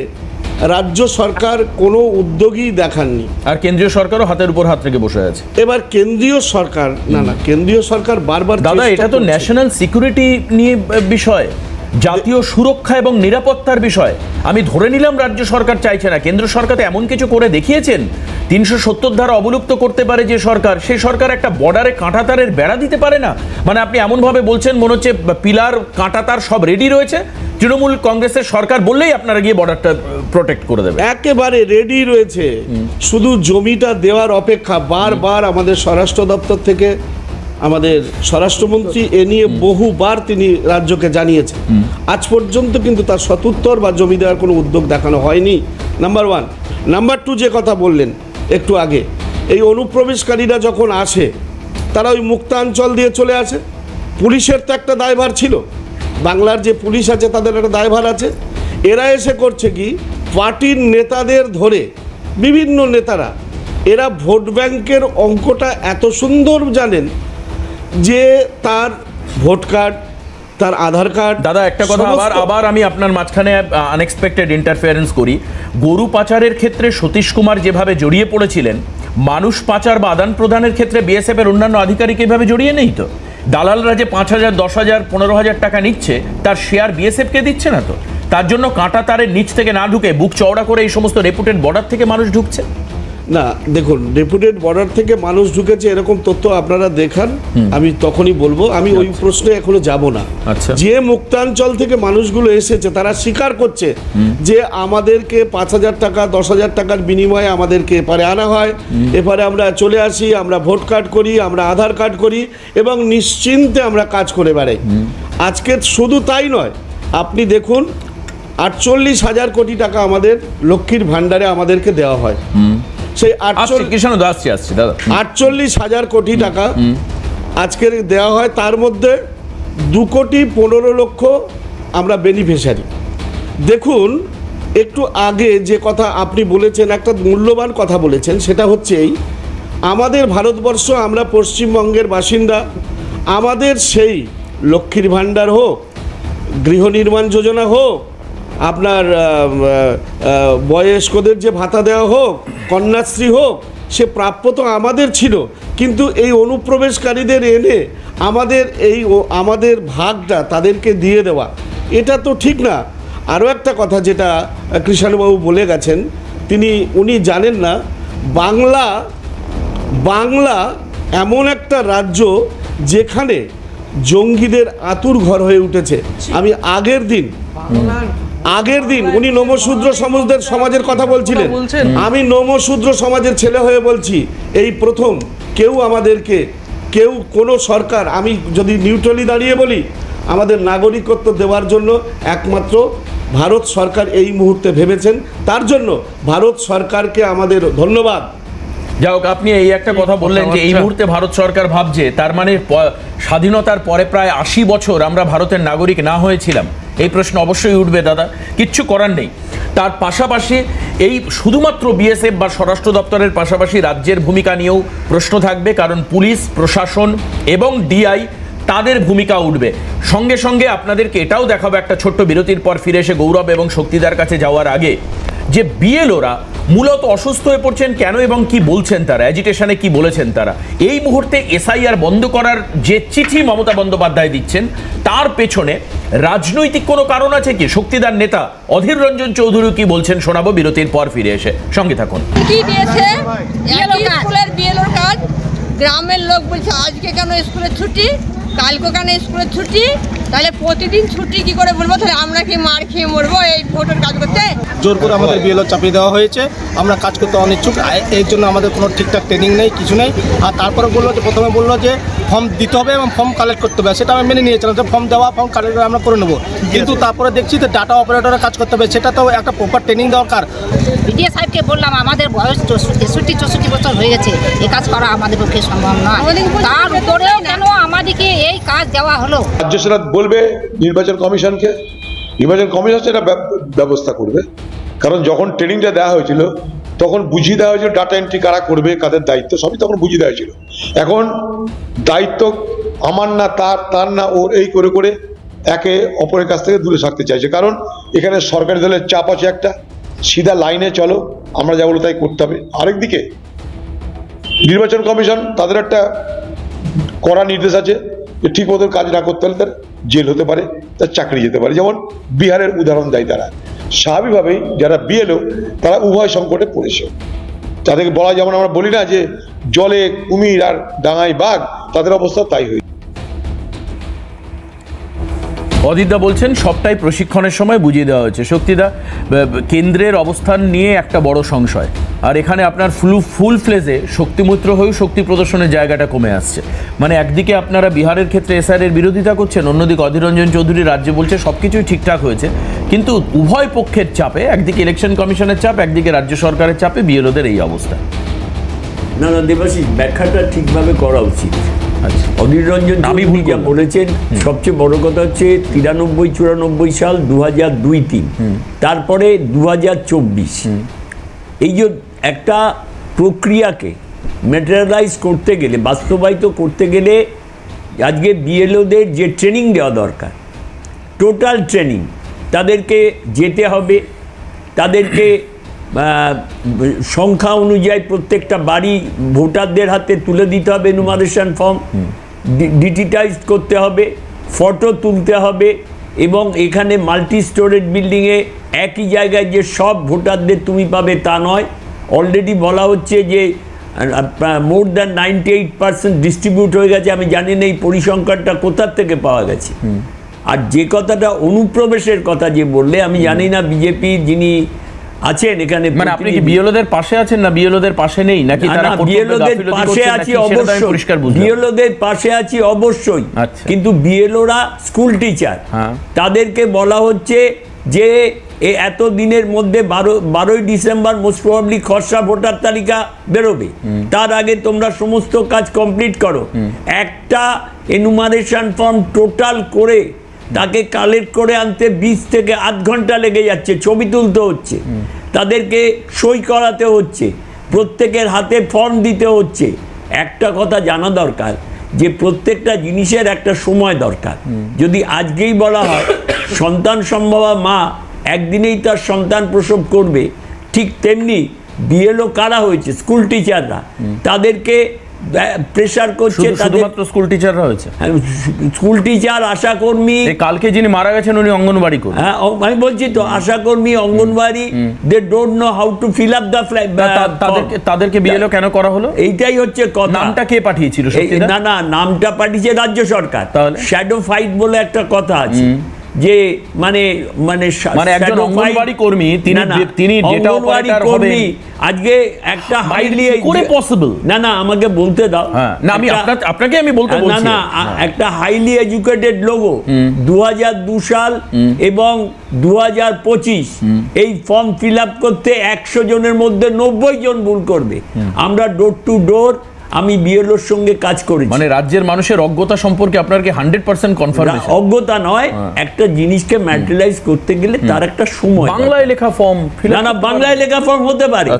রাজ্য সরকার কোনো উদ্যোগই দেখাননি, আর কেন্দ্রীয় সরকারও হাতের উপর হাত রেখে বসে আছে। এবার কেন্দ্রীয় সরকার না কেন্দ্রীয় সরকার বারবার দাদা, চেষ্টা এটা তো করছে। ন্যাশনাল সিকিউরিটি নিয়ে বিষয়, জাতীয় সুরক্ষা এবং নিরাপত্তার বিষয়। আমি ধরে নিলাম রাজ্য সরকার চাইছে না, কেন্দ্র সরকার এমন কিছু করে দেখিয়েছেন 370 ধারা অবলুপ্ত করতে পারে যে সরকার, সেই সরকার একটা বর্ডারে কাঁটাতারের বেড়া দিতে পারে না। মানে আপনি এমনভাবে বলছেন মনে হচ্ছে পিলার কাঁটাতার সব রেডি রয়েছে, তৃণমূল কংগ্রেসের সরকার বললেই আপনারা গিয়ে বর্ডারটা প্রোটেক্ট করে দেবে। একেবারে রেডি রয়েছে, শুধু জমিটা দেওয়ার অপেক্ষা। বারবার আমাদের স্বরাষ্ট্র দপ্তর থেকে আমাদের স্বরাষ্ট্রমন্ত্রী এ নিয়ে বহুবার তিনি রাজ্যকে জানিয়েছেন, আজ পর্যন্ত কিন্তু তার সদুত্তর বা জমি দেওয়ার কোনো উদ্যোগ দেখানো হয়নি। নাম্বার 1। নাম্বার 2, যে কথা বললেন একটু আগে, এই অনুপ্রবেশকারীরা যখন আসে তারা ওই মুক্তাঞ্চল দিয়ে চলে আসে। পুলিশের তো একটা দায়ভার ছিল, বাংলার যে পুলিশ আছে তাদের একটা দায়ভার আছে। এরা এসে করছে কি, পার্টির নেতাদের ধরে, বিভিন্ন নেতারা এরা ভোট ব্যাংকের অঙ্কটা এত সুন্দর জানেন যে তার ভোট কার্ড, তার আধার কার্ড। দাদা, একটা কথা আবার আমি আপনার মাঝখানে আনএক্সপেক্টেড ইন্টারফেয়ারেন্স করি। গরু পাচারের ক্ষেত্রে সতীশ কুমার যেভাবে জড়িয়ে পড়েছিলেন, মানুষ পাচার বা আদান প্রদানের ক্ষেত্রে বিএসএফ এর অন্যান্য আধিকারিক এভাবে জড়িয়ে নেই তো? দালালরা যে 5,000, 10,000, 15,000 টাকা নিচ্ছে, তার শেয়ার বিএসএফ কে দিচ্ছে না তো? তার জন্য কাঁটা তারের নিচ থেকে না ঢুকে বুক চওড়া করে এই সমস্ত রেপুটেড বর্ডার থেকে মানুষ ঢুকছে। না দেখুন, রেপুটেড বর্ডার থেকে মানুষ ঢুকেছে এরকম তথ্য আপনারা দেখান, আমি তখনই বলবো। আমি ওই প্রশ্নে এখনো যাব না। আচ্ছা। যে মুক্তাঞ্চল থেকে মানুষগুলো এসেছে তারা স্বীকার করছে যে আমাদেরকে 5,000 টাকা, 10,000 টাকার বিনিময়ে আমাদেরকে এপারে আনা হয়, এপারে আমরা চলে আসি, আমরা ভোট কার্ড করি, আমরা আধার কার্ড করি এবং নিশ্চিন্তে আমরা কাজ করে বেড়াই। আজকে শুধু তাই নয়, আপনি দেখুন 48,000 কোটি টাকা আমাদের লক্ষ্মীর ভাণ্ডারে আমাদেরকে দেওয়া হয়। সেই 48,000 কোটি টাকা আজকের দেওয়া হয়, তার মধ্যে 2,15,00,000 আমরা বেনিফিশিয়ারি। দেখুন, একটু আগে যে কথা আপনি বলেছেন, একটা মূল্যবান কথা বলেছেন, সেটা হচ্ছে এই, আমাদের ভারতবর্ষ, আমরা পশ্চিমবঙ্গের বাসিন্দা, আমাদের সেই লক্ষ্মীর ভাণ্ডার হোক, গৃহ নির্মাণ যোজনা হোক, আপনার বয়স্কদের যে ভাতা দেওয়া হোক, কন্যাশ্রী হোক, সে প্রাপ্য তো আমাদের ছিল। কিন্তু এই অনুপ্রবেশকারীদের এনে আমাদের ভাগটা তাদেরকে দিয়ে দেওয়া, এটা তো ঠিক না। আরও একটা কথা যেটা কৃষ্ণবাবু বলে গেছেন, উনি জানেন না, বাংলা এমন একটা রাজ্য যেখানে জঙ্গিদের আতুর ঘর হয়ে উঠেছে। আমি আগের দিন উনি নমশূদ্র সমাজের কথা বলছিলেন, আমি নমশূদ্র সমাজের ছেলে হয়ে বলছি, এই প্রথম কোনো সরকার, আমি যদি নিউট্রালি দাঁড়িয়ে বলি, আমাদের নাগরিকত্ব দেওয়ার জন্য একমাত্র ভারত সরকার এই মুহূর্তে ভেবেছেন। তার জন্য ভারত সরকারকে আমাদের ধন্যবাদ। যাই হোক, আপনি এই একটা কথা বললেন যে এই মুহূর্তে ভারত সরকার ভাবছে, তার মানে স্বাধীনতার পরে প্রায় 80 বছর আমরা ভারতের নাগরিক না হয়েছিলাম। এই প্রশ্ন অবশ্যই উঠবে দাদা, কিচ্ছু করার নেই। তার পাশাপাশি এই শুধুমাত্র বিএসএফ বা স্বরাষ্ট্র দপ্তরের পাশাপাশি রাজ্যের ভূমিকা নিয়েও প্রশ্ন থাকবে, কারণ পুলিশ প্রশাসন এবং ডিআই তাদের ভূমিকা উঠবে। সঙ্গে সঙ্গে আপনাদেরকে এটাও দেখাবো একটা ছোট্ট বিরতির পর ফিরে এসে গৌরব এবং শক্তিদার কাছে যাওয়ার আগে, যে বিএলওরা মূলত অসুস্থ হয়ে পড়ছেন কেন এবং কি বলছেন তারা, অ্যাজিটেশনে কি বলেছেন তারা। এই মুহূর্তে এসআইআর বন্ধ করার যে চিঠি মমতা বন্দ্যোপাধ্যায় দিচ্ছেন, তার পেছনে রাজনৈতিক কোনো কারণ আছে কি? শক্তিদার নেতা অধীর রঞ্জন চৌধুরী কি বলছেন শোনাবো বিরতির পর ফিরে এসে, সঙ্গে থাকুন। কি দিয়েছে স্কুলের বিএলওর কাজ, গ্রামের লোক বলছে আজকে কেন স্কুলের ছুটি, কালকে কেন স্কুলের ছুটি, তাহলে প্রতিদিন ছুটি কি করে বলবো? তাহলে আমরা কি মার খেয়ে মরবো এই ভোটের কাজ করতে? জোর করে আমাদের বিএলও চাপিয়ে দেওয়া হয়েছে, আমরা কাজ করতে অনিচ্ছুক, এর জন্য আমাদের কোনো ঠিকঠাক ট্রেনিং নেই, কিছু নেই। আর তারপরে প্রথমে বললো যে ফর্ম দিতে হবে এবং ফর্ম কালেক্ট করতে হবে, সেটা আমি মেনে নিয়েছিলাম যে ফর্ম দেওয়া, ফর্ম কালেক্ট আমরা করে নেবো। কিন্তু তারপরে দেখছি যে ডাটা অপারেটরের কাজ করতে হবে, সেটা তো একটা প্রপার ট্রেনিং দরকার। বিডিও সাহেবকে বললাম আমাদের বয়স 63-64 বছর হয়ে গেছে, এই কাজ করা আমাদের পক্ষে সম্ভব নয়, তার উপরেও কেন আমাদেরকে এই কাজ দেওয়া হলো? রাজ্য সরকার বলবে নির্বাচন কমিশনকে, নির্বাচন কমিশন সেটা ব্যবস্থা করবে। কারণ যখন ট্রেনিংটা দেওয়া হয়েছিল তখন বুঝিয়ে দেওয়া হয়েছিল ডাটা এন্ট্রি কারা করবে, কাদের দায়িত্ব, সবই তখন বুঝিয়ে দেওয়া হয়েছিল। এখন দায়িত্ব আমার না তার না ওর, এই করে করে একে অপরের কাছ থেকে দূরে থাকতে চাইছে। কারণ এখানে সরকারি দলের চাপ আছে একটা, সিধা লাইনে চলো, আমরা যা বলো তাই করতে হবে। আরেকদিকে নির্বাচন কমিশন তাদের একটা কড়া নির্দেশ আছে যে ঠিক মতো কাজ না করতে হলে তার জেল হতে পারে, তার চাকরি যেতে পারে। যেমন বিহারের উদাহরণ দেয় তারা। স্বাভাবিকভাবেই যারা বিএলও তারা উভয় সংকটে পড়েছে। তাদেরকে বলা, যেমন আমরা বলি না যে জলে কুমির আর ডাঙায় বাঘ, তাদের অবস্থা তাই হয়েছে। অদিতদা বলছেন সবটাই প্রশিক্ষণের সময় বুঝিয়ে দেওয়া হয়েছে। শক্তিদা, কেন্দ্রের অবস্থান নিয়ে একটা বড় সংশয়, আর এখানে আপনার ফুল ফ্লেজে শক্তিমৈত্র হয়েও শক্তি প্রদর্শনের জায়গাটা কমে আসছে। মানে একদিকে আপনারা বিহারের ক্ষেত্রে এসআইআর বিরোধিতা করছেন, অন্যদিকে অধীর রঞ্জন চৌধুরী রাজ্যে বলছে সবকিছুই ঠিকঠাক হয়েছে, কিন্তু উভয় পক্ষের চাপে, একদিকে ইলেকশন কমিশনের চাপ, একদিকে রাজ্য সরকারের চাপে বিএলওদের এই অবস্থা। না না দেবাশিস, ব্যাখ্যাটা ঠিকভাবে করা উচিত। আচ্ছা, অধীর রঞ্জন চৌধুরী যা বলেছেন, সবচেয়ে বড় কথা হচ্ছে 93-94 সাল, 2002-03, তারপরে 2024, এই যে একটা প্রক্রিয়াকে ম্যাটেরিয়ালাইজ করতে গেলে, বাস্তবায়িত করতে গেলে আজকে বিএলওদের যে ট্রেনিং দেওয়া দরকার, টোটাল ট্রেনিং, তাদেরকে যেতে হবে, তাদেরকে সংখ্যা অনুযায়ী প্রত্যেকটা বাড়ি ভোটারদের হাতে তুলে দিতে হবে এনুমারেশন ফর্ম, ডিজিটাইজ করতে হবে, ফটো তুলতে হবে, এবং এখানে মাল্টি স্টোরেজ বিল্ডিংয়ে একই জায়গায় যে সব ভোটারদের তুমি পাবে তা নয়। অলরেডি বলা হচ্ছে যে মোর দ্যান 98% ডিস্ট্রিবিউট হয়ে গেছে। আমি জানি না এই পরিসংখ্যানটা কোথার থেকে পাওয়া গেছে। আর যে কথাটা অনুপ্রবেশের কথা যে বললে, আমি জানি না বিজেপি যিনি আছেন এখানে, মানে আপনি কি বিএলওদের পাশে আছেন না বিএলওদের পাশে নেই, নাকি তারা বিএলওদের পাশে আছি অবশ্যই, বিএলওদের পাশে আছি অবশ্যই, কিন্তু বিএলওরা স্কুল টিচার, তাদেরকে বলা হচ্ছে যে এত দিনের মধ্যে 12ই ডিসেম্বর মোস্ট প্রবাবলি খসড়া ভোটার তালিকা বেরোবে, তার আগে তোমরা সমস্ত কাজ কমপ্লিট করো। একটা এনুমারেশন ফর্ম টোটাল করে তাকে কালেক্ট করে আনতে 20 থেকে আধ ঘন্টা লেগে যাচ্ছে, ছবি তুলতে হচ্ছে, তাদেরকে সই করাতে হচ্ছে, প্রত্যেকের হাতে ফর্ম দিতে হচ্ছে। একটা কথা জানা দরকার যে প্রত্যেকটা জিনিসের একটা সময় দরকার। যদি আজকেই বলা হয় সন্তান সম্ভবা মা একদিনেই তার সন্তান প্রসব করবে, ঠিক তেমনি বিএলও কারা হয়েছে, স্কুল টিচাররা, তাদেরকে প্রেসার করছে। শুধুমাত্র স্কুল টিচাররা হয়েছে, স্কুল টিচার, আশাকর্মী, কালকে যিনি মারা গেছেন উনি অঙ্গনবাড়ি কর্মী। হ্যাঁ, আমি বলছি তো, আশাকর্মী, anganwadi, they don't know how to fill up the তাদেরকে বিএলও কেন করা হলো? এইটাই হচ্ছে কথা। নামটা কে পাঠিয়েছিল? না না, নামটা পাঠিয়েছে রাজ্য সরকার। শ্যাডো ফাইট বলে একটা কথা আছে, যে মানে মানে একজন অঙ্গনবাড়ি কর্মী, তিনি ডেটা অপারেটর হবে, আজকে একটা হাইলি করে পসিবল। না না, আমাকে বলতে দাও। না, আমি আপনাকে আমি বলতে বলছি। না না, একটা হাইলি এডুকেটেড লোগো 2002 সাল এবং 2025 এই ফর্ম ফিল আপ করতে 100 জনের মধ্যে 90 জন ভুল করবে। আমরা ডোর টু ডোর, আমি বিএলওর সঙ্গে কাজ করেছি। মানে রাজ্যের মানুষের অজ্ঞতা সম্পর্কে আপনার কি 100% কনফার্মেশন? অজ্ঞতা নয়, একটা জিনিসকে ম্যাটেরিয়ালাইজ করতে গেলে তার একটা সময়। বাংলায় লেখা ফর্ম, না না, বাংলায় লেখা ফর্ম হতে পারে।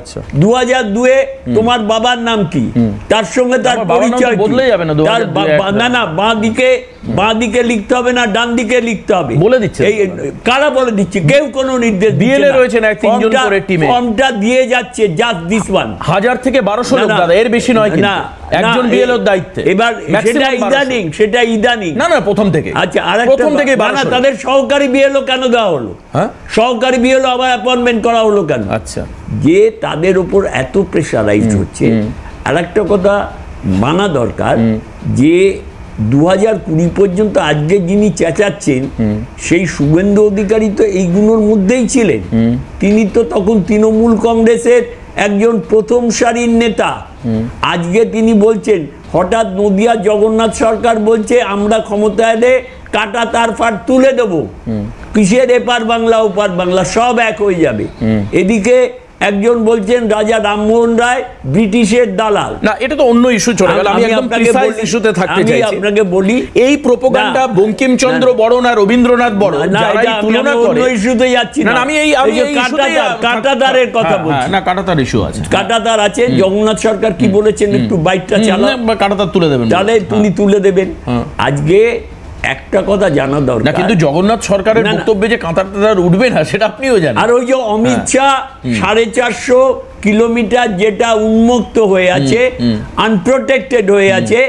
2002 তোমার বাবার নাম কি, তার সঙ্গে তার পরিচয় বদলে যাবে না। না না, বাঁ দিকে লিখতে হবে না, ডান দিকে লিখতে হবে, বলে দিচ্ছে। এই কারা বলে দিচ্ছে? কেউ কোনো নির্দেশ বিএলএ রয়েছে না, তিনজন করে টিমে ফর্মটা দিয়ে যাচ্ছে, জাস্ট দিস ওয়ান। 1000 থেকে 1200 লোক, দাদা, এর বেশি নয় কিন্তু একজন বিএলওর দায়িত্বে। এবার সেটা ইদানিং, সেটা ইদানিং। না না, প্রথম থেকে। আচ্ছা, আরেকটা প্রথম থেকে না, তাদের সহকারী বিএলও কেন দেওয়া হলো? হ্যাঁ, সহকারী বিএলও আবার অ্যাপয়েন্টমেন্ট করা হলো কেন? আচ্ছা, যে তাদের উপর এত প্রেশারাইজড হচ্ছে। আরেকটা কথা মানা দরকার যে 2020 পর্যন্ত আজকে যিনি চেঁচাচ্ছেন সেই শুভেন্দু অধিকারী তো এইগুলোর মধ্যেই ছিলেন। তিনি তো তখন তৃণমূল কংগ্রেসের একজন প্রথম সারির নেতা। আজকে তিনি বলছেন, হঠাৎ নদিয়া জগন্নাথ সরকার বলছে আমরা ক্ষমতায় এলে কাটা তার ফাট তুলে দেব, কিসের এপার বাংলা ওপার বাংলা সব এক হয়ে যাবে। এদিকে একজন বলছেন রাজা রামমোহন রায় ব্রিটিশের দালাল। না, এটা তো অন্য ইস্যু চলে গেল। আমি একদম প্রিসাইজ ইস্যুতে থাকতে চাইছি। আমি আপনাকে বলি, এই প্রোপাগান্ডা বঙ্কিমচন্দ্র বড় না রবীন্দ্রনাথ বড়, যারা এই তুলনা করে, অন্য ইস্যুতে যাচ্ছি না। আমি এই কাটাতারের কথা বলছি। না, কাটাতার ইস্যু আছে, কাটাতার আছে। জগন্নাথ সরকার কি বলেছেন, একটু বাইকটা চালান, কাটাতার তুলে দেবেন, তাহলে তুমি তুলে দেবেন। আজকে একটা কথা জানা দরকার না, কিন্তু জগন্নাথ সরকারের বক্তব্যে যে কাঁটার টাটার উঠবে না সেটা আপনিও জানেন। আর ওই যে অমিত শাহ 450 কিলোমিটার যেটা উন্মুক্ত হয়ে আছে, আনপ্রোটেক্টেড হয়ে আছে,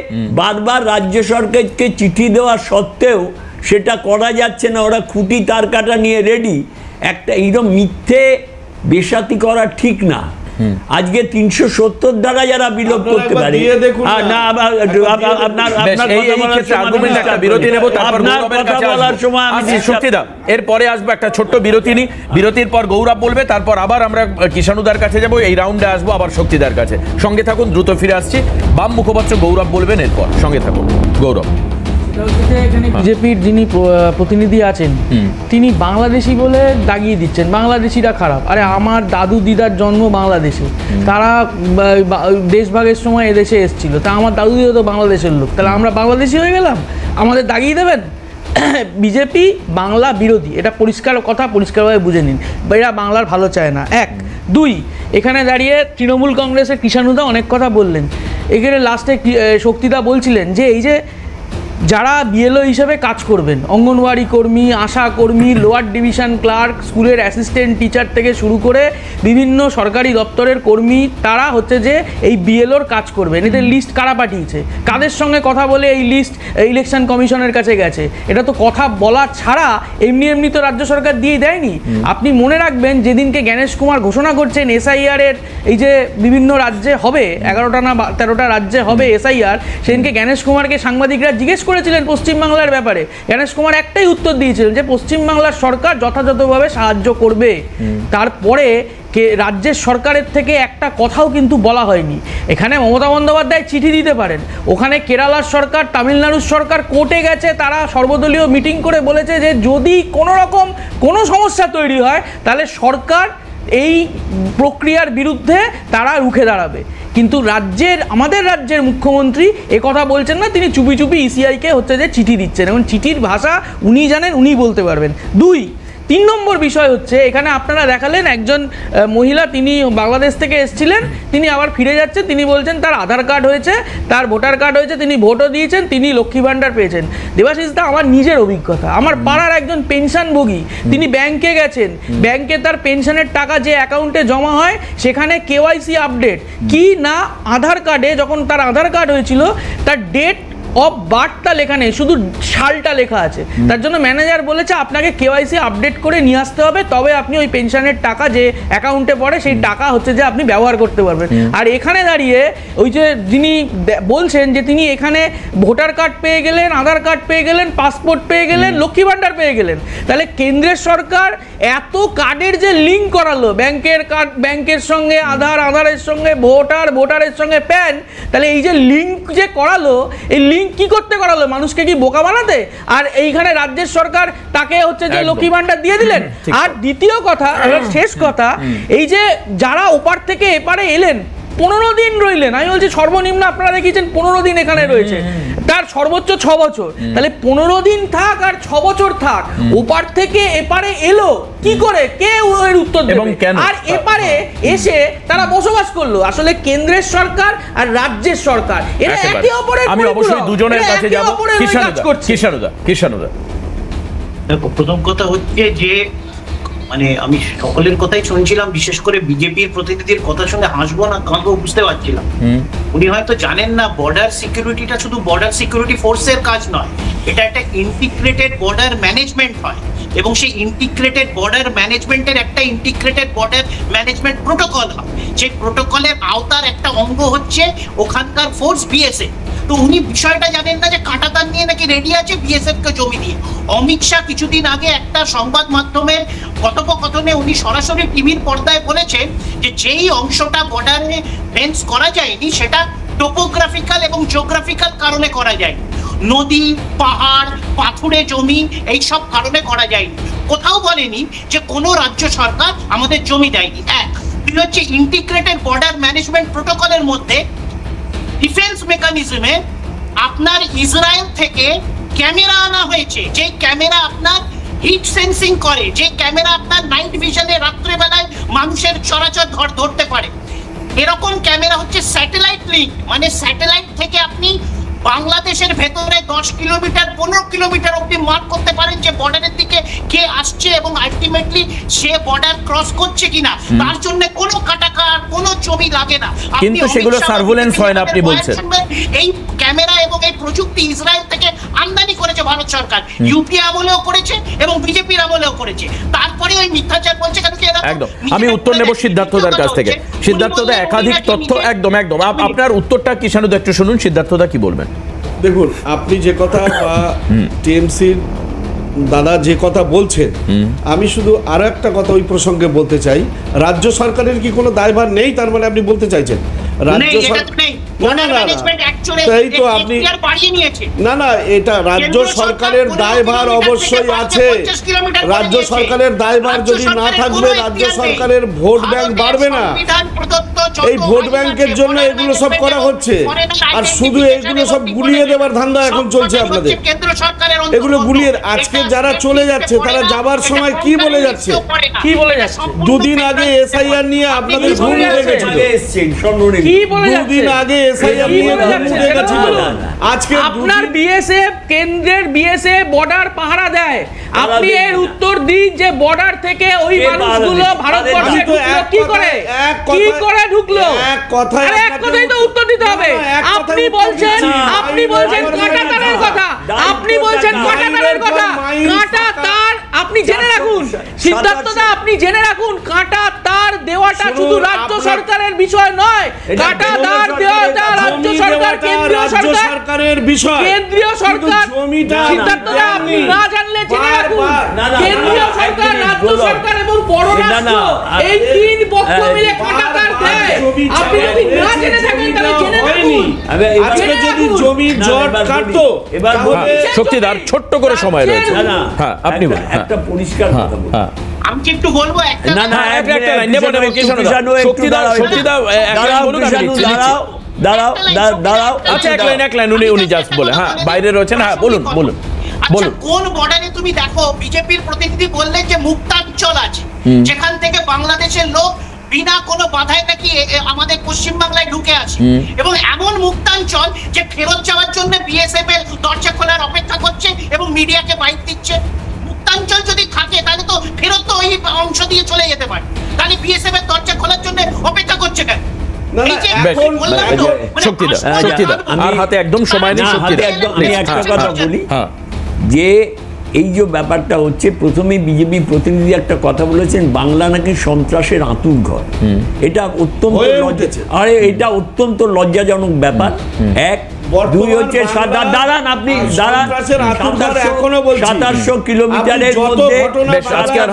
বারবার রাজ্য সরকারকে চিঠি দেওয়া সত্ত্বেও সেটা করা যাচ্ছে না, ওরা খুঁটি তার কাটা নিয়ে রেডি। একটা এইরকম মিথ্যে বেসাতি করা ঠিক না। আজকে 370 দ্বারা যারা বিলোপ করতে পারে, এরপরে আসবো একটা ছোট্ট বিরতি নি, বিরতির পর গৌরব বলবে, তারপর আবার আমরা কিষাণুদার কাছে যাব, এই রাউন্ডে আসবো আবার শক্তিদার কাছে। সঙ্গে থাকুন, দ্রুত ফিরে আসছি। বাম মুখপাত্র গৌরব বলবেন এরপর, সঙ্গে থাকুন। গৌরব, এখানে বিজেপির যিনি প্রতিনিধি আছেন তিনি বাংলাদেশি বলে দাগিয়ে দিচ্ছেন, বাংলাদেশিরা খারাপ। আরে আমার দাদু দিদার জন্ম বাংলাদেশে, তারা দেশভাগের সময় এদেশে এসেছিল, তা আমার দাদু দিদা তো বাংলাদেশের লোক, তাহলে আমরা বাংলাদেশি হয়ে গেলাম, আমাদের দাগিয়ে দেবেন? বিজেপি বাংলা বিরোধী, এটা পরিষ্কার কথা, পরিষ্কারভাবে বুঝে নিন। এরা বাংলার ভালো চায় না, 1। 2, এখানে দাঁড়িয়ে তৃণমূল কংগ্রেসের কিষাণুদা অনেক কথা বললেন। এখানে লাস্টে শক্তিদা বলছিলেন যে এই যে যারা বিএলও হিসেবে কাজ করবেন, অঙ্গনওয়াড়ি কর্মী, আশা কর্মী, লোয়ার ডিভিশন ক্লার্ক, স্কুলের অ্যাসিস্ট্যান্ট টিচার থেকে শুরু করে বিভিন্ন সরকারি দপ্তরের কর্মী, তারা হচ্ছে যে এই বিএলওর কাজ করবেন। এদের লিস্ট কারা পাঠিয়েছে, কাদের সঙ্গে কথা বলে এই লিস্ট ইলেকশন কমিশনের কাছে গেছে, এটা তো কথা বলা ছাড়া এমনি এমনি তো রাজ্য সরকার দিয়ে দেয়নি। আপনি মনে রাখবেন, যেদিনকে জ্ঞানেশ কুমার ঘোষণা করছেন এসআইআর এর এই যে বিভিন্ন রাজ্যে হবে, 11টা না 13টা রাজ্যে হবে এসআইআর, সেদিনকে জ্ঞানেশ কুমারকে সাংবাদিকরা জিজ্ঞেস করেছিলেন পশ্চিমবাংলার ব্যাপারে। জ্ঞানেশ কুমার একটাই উত্তর দিয়েছিলেন যে পশ্চিমবাংলার সরকার যথাযথভাবে সাহায্য করবে। তারপরে রাজ্যের সরকারের থেকে একটা কথাও কিন্তু বলা হয়নি। এখানে মমতা বন্দ্যোপাধ্যায় চিঠি দিতে পারেন, ওখানে কেরালার সরকার, তামিলনাড়ুর সরকার কোর্টে গেছে, তারা সর্বদলীয় মিটিং করে বলেছে যে যদি কোনো রকম কোনো সমস্যা তৈরি হয় তাহলে সরকার এই প্রক্রিয়ার বিরুদ্ধে তারা রুখে দাঁড়াবে। কিন্তু আমাদের রাজ্যের মুখ্যমন্ত্রী এ কথা বলছেন না, তিনি চুপি চুপি ইসিআইকে হচ্ছে যে চিঠি দিচ্ছেন, এবং চিঠির ভাষা উনি জানেন, উনি বলতে পারবেন। 2, 3 নম্বর বিষয় হচ্ছে, এখানে আপনারা দেখালেন একজন মহিলা, তিনি বাংলাদেশ থেকে এসেছিলেন, তিনি আবার ফিরে যাচ্ছেন, তিনি বলছেন তার আধার কার্ড হয়েছে, তার ভোটার কার্ড হয়েছে, তিনি ভোটও দিয়েছেন, তিনি লক্ষ্মী ভাণ্ডার পেয়েছেন। দেবাশিস দা, আমার নিজের অভিজ্ঞতা, আমার পাড়ার একজন পেনশনভোগী, তিনি ব্যাংকে গেছেন, ব্যাংকে তার পেনশনের টাকা যে অ্যাকাউন্টে জমা হয় সেখানে কেওয়াইসি আপডেট কি না, আধার কার্ডে যখন তার আধার কার্ড হয়েছিল তার ডেট অফ বার্থটা লেখা নেই, শুধু সালটা লেখা আছে। তার জন্য ম্যানেজার বলেছে আপনাকে কেওয়াইসি আপডেট করে নিয়ে আসতে হবে, তবে আপনি ওই পেনশনের টাকা যে অ্যাকাউন্টে পড়ে সেই টাকা হচ্ছে যে আপনি ব্যবহার করতে পারবেন। আর এখানে দাঁড়িয়ে ওই যে যিনি বলছেন যে তিনি এখানে ভোটার কার্ড পেয়ে গেলেন, আধার কার্ড পেয়ে গেলেন, পাসপোর্ট পেয়ে গেলেন, লক্ষ্মী ভাণ্ডার পেয়ে গেলেন, তাহলে কেন্দ্রের সরকার এত কার্ডের যে লিঙ্ক করালো, ব্যাংকের কার্ড ব্যাংকের সঙ্গে আধার, আধারের সঙ্গে ভোটার, ভোটারের সঙ্গে প্যান, তাহলে এই যে লিঙ্ক যে করালো, এই লিঙ্ক কি করতে করালো? মানুষকে কি বোকা বানাতে? আর এইখানে রাজ্যের সরকার তাকে হচ্ছে যে লক্ষ্মী ভাণ্ডার দিয়ে দিলেন। আর দ্বিতীয় কথা, শেষ কথা, এই যে যারা ওপার থেকে এপারে এলেন 15 দিন রইলেন, আমি বলছি সর্বনিম্ন আপনারা দেখিয়েছেন 15 দিন এখানে রয়েছে, তার সর্বোচ্চ 6 বছর, তাহলে 15 দিন থাক আর 6 বছর থাক, ওপার থেকে এপারে এলো কি করে, কে এর উত্তর দেবে? আর এপারে এসে তারা বসবাস করলো। আসলে কেন্দ্রের সরকার আর রাজ্যের সরকার এরা একে অপরের, আমি অবশ্যই দুজনের কাছে যাব। কিষাণুদা, প্রথম কথা হচ্ছে যে মানে আমি সকলের কথাই শুনছিলাম, বিশেষ করে বিজেপির প্রতিনিধির কথার সঙ্গে হাসবো না কাঁদবো বুঝতে পারছিলাম। উনি হয়তো জানেন না বর্ডার সিকিউরিটিটা শুধু বর্ডার সিকিউরিটি ফোর্সের কাজ নয়, এটা একটা ইন্টিগ্রেটেড বর্ডার ম্যানেজমেন্ট হয়, এবং সেই ইন্টিগ্রেটেড বর্ডার ম্যানেজমেন্টের একটা ইন্টিগ্রেটেড বর্ডার ম্যানেজমেন্ট প্রোটোকল হয়, সেই প্রোটোকলের আওতার একটা অঙ্গ হচ্ছে ওখানকার ফোর্স বিএসএফ। তো উনি বিষয়টা জানেন না যে কাঁটাতার নিয়ে নাকি রেডি আছে বিএসএফ কে জমি দিয়ে। অমিত শাহ কিছুদিন আগে একটা সংবাদ মাধ্যমের কথোপকথনে উনি সরাসরি টিভির পর্দায় বলেছেন যে যেই অংশটা বর্ডারে ফেন্স করা যায়নি সেটা টোপোগ্রাফিক্যাল এবং জিওগ্রাফিক্যাল কারণে করা যায়, নদী, পাহাড়, পাথুরে জমি, এই সব কারণে করা যায়নি। কোথাও বলেনি যে কোনো রাজ্য সরকার আমাদের জমি দেয়নি। এক, দুই হচ্ছে ইন্টিগ্রেটেড বর্ডার ম্যানেজমেন্ট প্রোটোকলের মধ্যে ডিফেন্স মেকানিজমে আপনার ইসরায়েল থেকে ক্যামেরা আনা হয়েছে, যে ক্যামেরা আপনার হিট সেন্সিং করে, যে ক্যামেরা আপনার নাইট ভিশনে রাত্রেবেলায় মানুষের চলাচল ধরতে পারে। এরকম ক্যামেরা হচ্ছে স্যাটেলাইট লিঙ্ক, মানে স্যাটেলাইট থেকে আপনি বাংলাদেশের ভেতরে 10 কিলোমিটার 15 কিলোমিটার অব্দি মার্ক করতে পারেন যে বর্ডারের দিকে কে আসছে এবং আলটিমেটলি সে বর্ডার ক্রস করছে কিনা। তার জন্য কোনো কাটাকার কোনো জমি লাগে না, কিন্তু সেগুলো সার্ভেলেন্স হয় না আপনি বলছেন। এই ক্যামেরা এবং এই প্রযুক্তি ইসরায়েল থেকে আমদানি করেছে ভারত সরকার, ইউপি আমলেও করেছে এবং বিজেপির আমলেও করেছে। তারপরে ওই মিথ্যাচার বলছে কেন কি এরা। একদম, আমি উত্তর নেব সিদ্ধার্থদার কাছ থেকে। সিদ্ধার্থদা একাধিক তথ্য, একদম একদম আপনার উত্তরটা কিষাণুদা একটু শুনুন, সিদ্ধার্থদা কি বলবেন। দেখুন, আপনি যে কথা বা টিএমসির দাদা যে কথা বলছেন, আমি শুধু আরো একটা কথা ওই প্রসঙ্গে বলতে চাই। রাজ্য সরকারের কি কোনো দায়ভার নেই, তার মানে আপনি বলতে চাইছেন রাজ্য এটা রাজ্য সরকারের দায়ভার অবশ্যই আছে। রাজ্য সরকারের দায়ভার যদি না থাকবে, রাজ্য সরকারের ভোট ব্যাংক বাড়বে না। এই ভোট ব্যাংকের জন্য এগুলো সব করা হচ্ছে, আর শুধু এগুলো সব গুলিয়ে দেওয়ার ধান্দা এখন চলছে আপনাদের। এগুলো গুলিয়ে, আজকে যারা চলে যাচ্ছে তারা যাবার সময় কি বলে যাচ্ছে, কি বলে যাচ্ছে? দুদিন আগে এসআইআর নিয়ে আপনাদের ঘুম উড়ে গেছিল, দুদিন আগে এসআইআর নিয়ে ঘুম উড়ে গেছিল। আজকে আপনার বিএসএফ, কেন্দ্রের বিএসএফ বর্ডার পাহারা দেয়, আপনি এর উত্তর দিন যে বর্ডার থেকে ওই মানুষগুলো ভারতবর্ষে ঢুকলো কি করে, কি করে ঢুকলো? এক কথাই তো উত্তর দিতে হবে। আপনি বলছেন কাঁটাতারের কথা, আপনি বলছেন কাঁটাতারের কথা, কাঁটা তার আপনি জেনে রাখুন সিদ্ধার্থদা, আপনি জেনে রাখুন কাঁটা তার দেওয়াটা শুধু রাজ্য সরকারের বিষয় নয়, কাঁটা তার দেওয়াটা রাজ্য সরকার, কেন্দ্রীয় সরকারের বিষয়, কেন্দ্রীয় সরকার। সিদ্ধার্থদা, আপনি না জানলে জেনে রাখুন কেন্দ্রীয় সরকার, রাজ্য সরকার এবং পররাষ্ট্র এই তিন পক্ষ মিলে কাঁটা তার দেয়। আপনি যদি না জেনে থাকেন তাহলে জেনে রাখুন। আজকে যদি জমি জট কাটতো, এবার শক্তিদার ছোট্ট করে সময় রয়েছে। হ্যাঁ, আপনি একটা পরিষ্কার কথা বলুন। আমি কি একটু বলবো একটা? না না, একটা লাইন নেব নেব শক্তিদা দাঁড়াও। আচ্ছা, এক লাইন উনি জাস্ট বলে। হ্যাঁ, বাইরে রয়েছেন। হ্যাঁ, বলুন। আচ্ছা, কোন বর্ডারে তুমি দেখো বিজেপির প্রতিনিধি বললেন যে মুক্তাঞ্চল আছে, যেখান থেকে বাংলাদেশের লোক বিনা কোনো বাধায় নাকি আমাদের পশ্চিমবাংলায় ঢুকে আছে, এবং এমন মুক্তাঞ্চল যে ফেরত যাওয়ার জন্য বিএসএফ এর দরজা খোলার অপেক্ষা করছে এবং মিডিয়াকে বাইক দিচ্ছে। মুক্তাঞ্চল যদি থাকে তাহলে তো ফেরত তো ওই অংশ দিয়ে চলে যেতে পারে, তাহলে বিএসএফ এর দরজা খোলার জন্য অপেক্ষা করছে কেন? আর হাতে একদম সময় নেই। আমি একটা কথা বলি যে এই যে ব্যাপারটা হচ্ছে, প্রথমে বিজেপি প্রতিনিধি একটা কথা বলেছেন বাংলা নাকি সন্ত্রাসের আঁতুর ঘর। এটা এটা অত্যন্ত লজ্জাজনক ব্যাপার। এক, দুই হচ্ছে দাঁড়ান আপনি, 2700 কিলোমিটারের মধ্যে। আজকে আর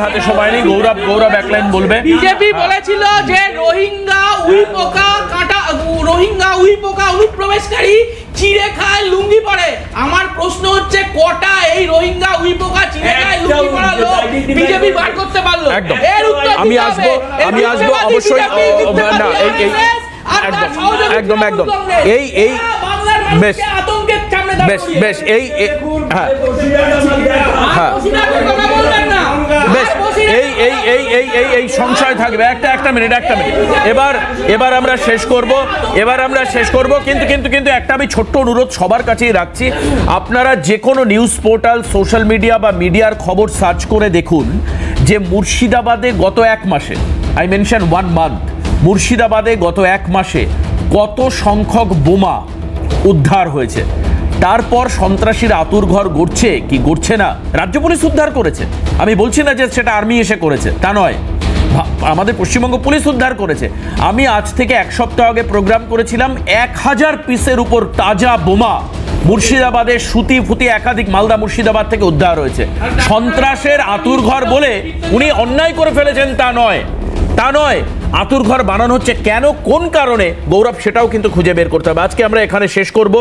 হাতে সময় নেই, গৌরব এক লাইন বলবে। বিজেপি বলেছিল যে রোহিঙ্গা উইপোকা অনুপ্রবেশকারী চিড়ে খায়, লুঙ্গি পরে। আমার প্রশ্ন হচ্ছে কটা এই রোহিঙ্গা উইপোকা চিড়ে খায়, লুঙ্গি পরা লোক বিজেপি বার করতে পারলো? এর উত্তর আমি আসবো অবশ্যই। একদম এই বেশ এই সংশয় থাকবে। একটা মিনিট। এবার আমরা শেষ করব, কিন্তু একটা আমি ছোট্ট অনুরোধ সবার কাছেই রাখছি। আপনারা যে কোনো নিউজ পোর্টাল, সোশ্যাল মিডিয়া বা মিডিয়ার খবর সার্চ করে দেখুন যে মুর্শিদাবাদে গত এক মাসে, আই মেনশন 1 মান্থ, মুর্শিদাবাদে গত এক মাসে কত সংখ্যক বোমা উদ্ধার হয়েছে। তারপর সন্ত্রাসীরা আতুরঘর গড়ছে কি গড়ছে না, রাজ্য পুলিশ উদ্ধার করেছে। আমি বলছি না যে সেটা আর্মি এসে করেছে, তা নয়, আমাদের পশ্চিমবঙ্গ পুলিশ উদ্ধার করেছে। আমি আজ থেকে 1 সপ্তাহ আগে প্রোগ্রাম করেছিলাম 1000 পিসের উপর তাজা বোমা মুর্শিদাবাদের সুতি ফুতি একাধিক মালদা মুর্শিদাবাদ থেকে উদ্ধার হয়েছে। সন্ত্রাসের আতুরঘর বলে উনি অন্যায় করে ফেলেছেন তা নয়, আতুরঘর বানানো হচ্ছে কেন, কোন কারণে, গৌরব সেটাও কিন্তু খুঁজে বের করতে হবে। আজকে আমরা এখানে শেষ করব।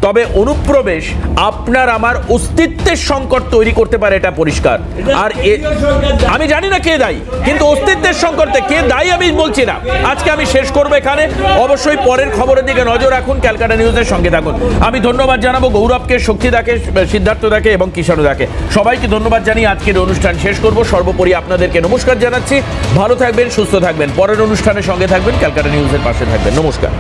তবে অনুপ্রবেশ আপনার আমার অস্তিত্বের সংকট তৈরি করতে পারে, এটা পরিষ্কার। আর আমি জানি না কে দায়ী, কিন্তু অস্তিত্বের সংকটে কে দায়ী আমি বলছি না। আজকে আমি শেষ করবো এখানে। অবশ্যই পরের খবরের দিকে নজর রাখুন, ক্যালকাটা নিউজের সঙ্গে থাকুন। আমি ধন্যবাদ জানাবো গৌরবকে, শক্তিদাকে, সিদ্ধার্থদাকে এবং কিষাণুদাকে, সবাইকে ধন্যবাদ জানিয়ে আজকের অনুষ্ঠান শেষ করব। সর্বোপরি আপনাদেরকে নমস্কার জানাচ্ছি। ভালো থাকবেন, সুস্থ থাকবেন। পরের অনুষ্ঠানের সঙ্গে থাকবেন, ক্যালকাটা নিউজের পাশে থাকবেন। নমস্কার।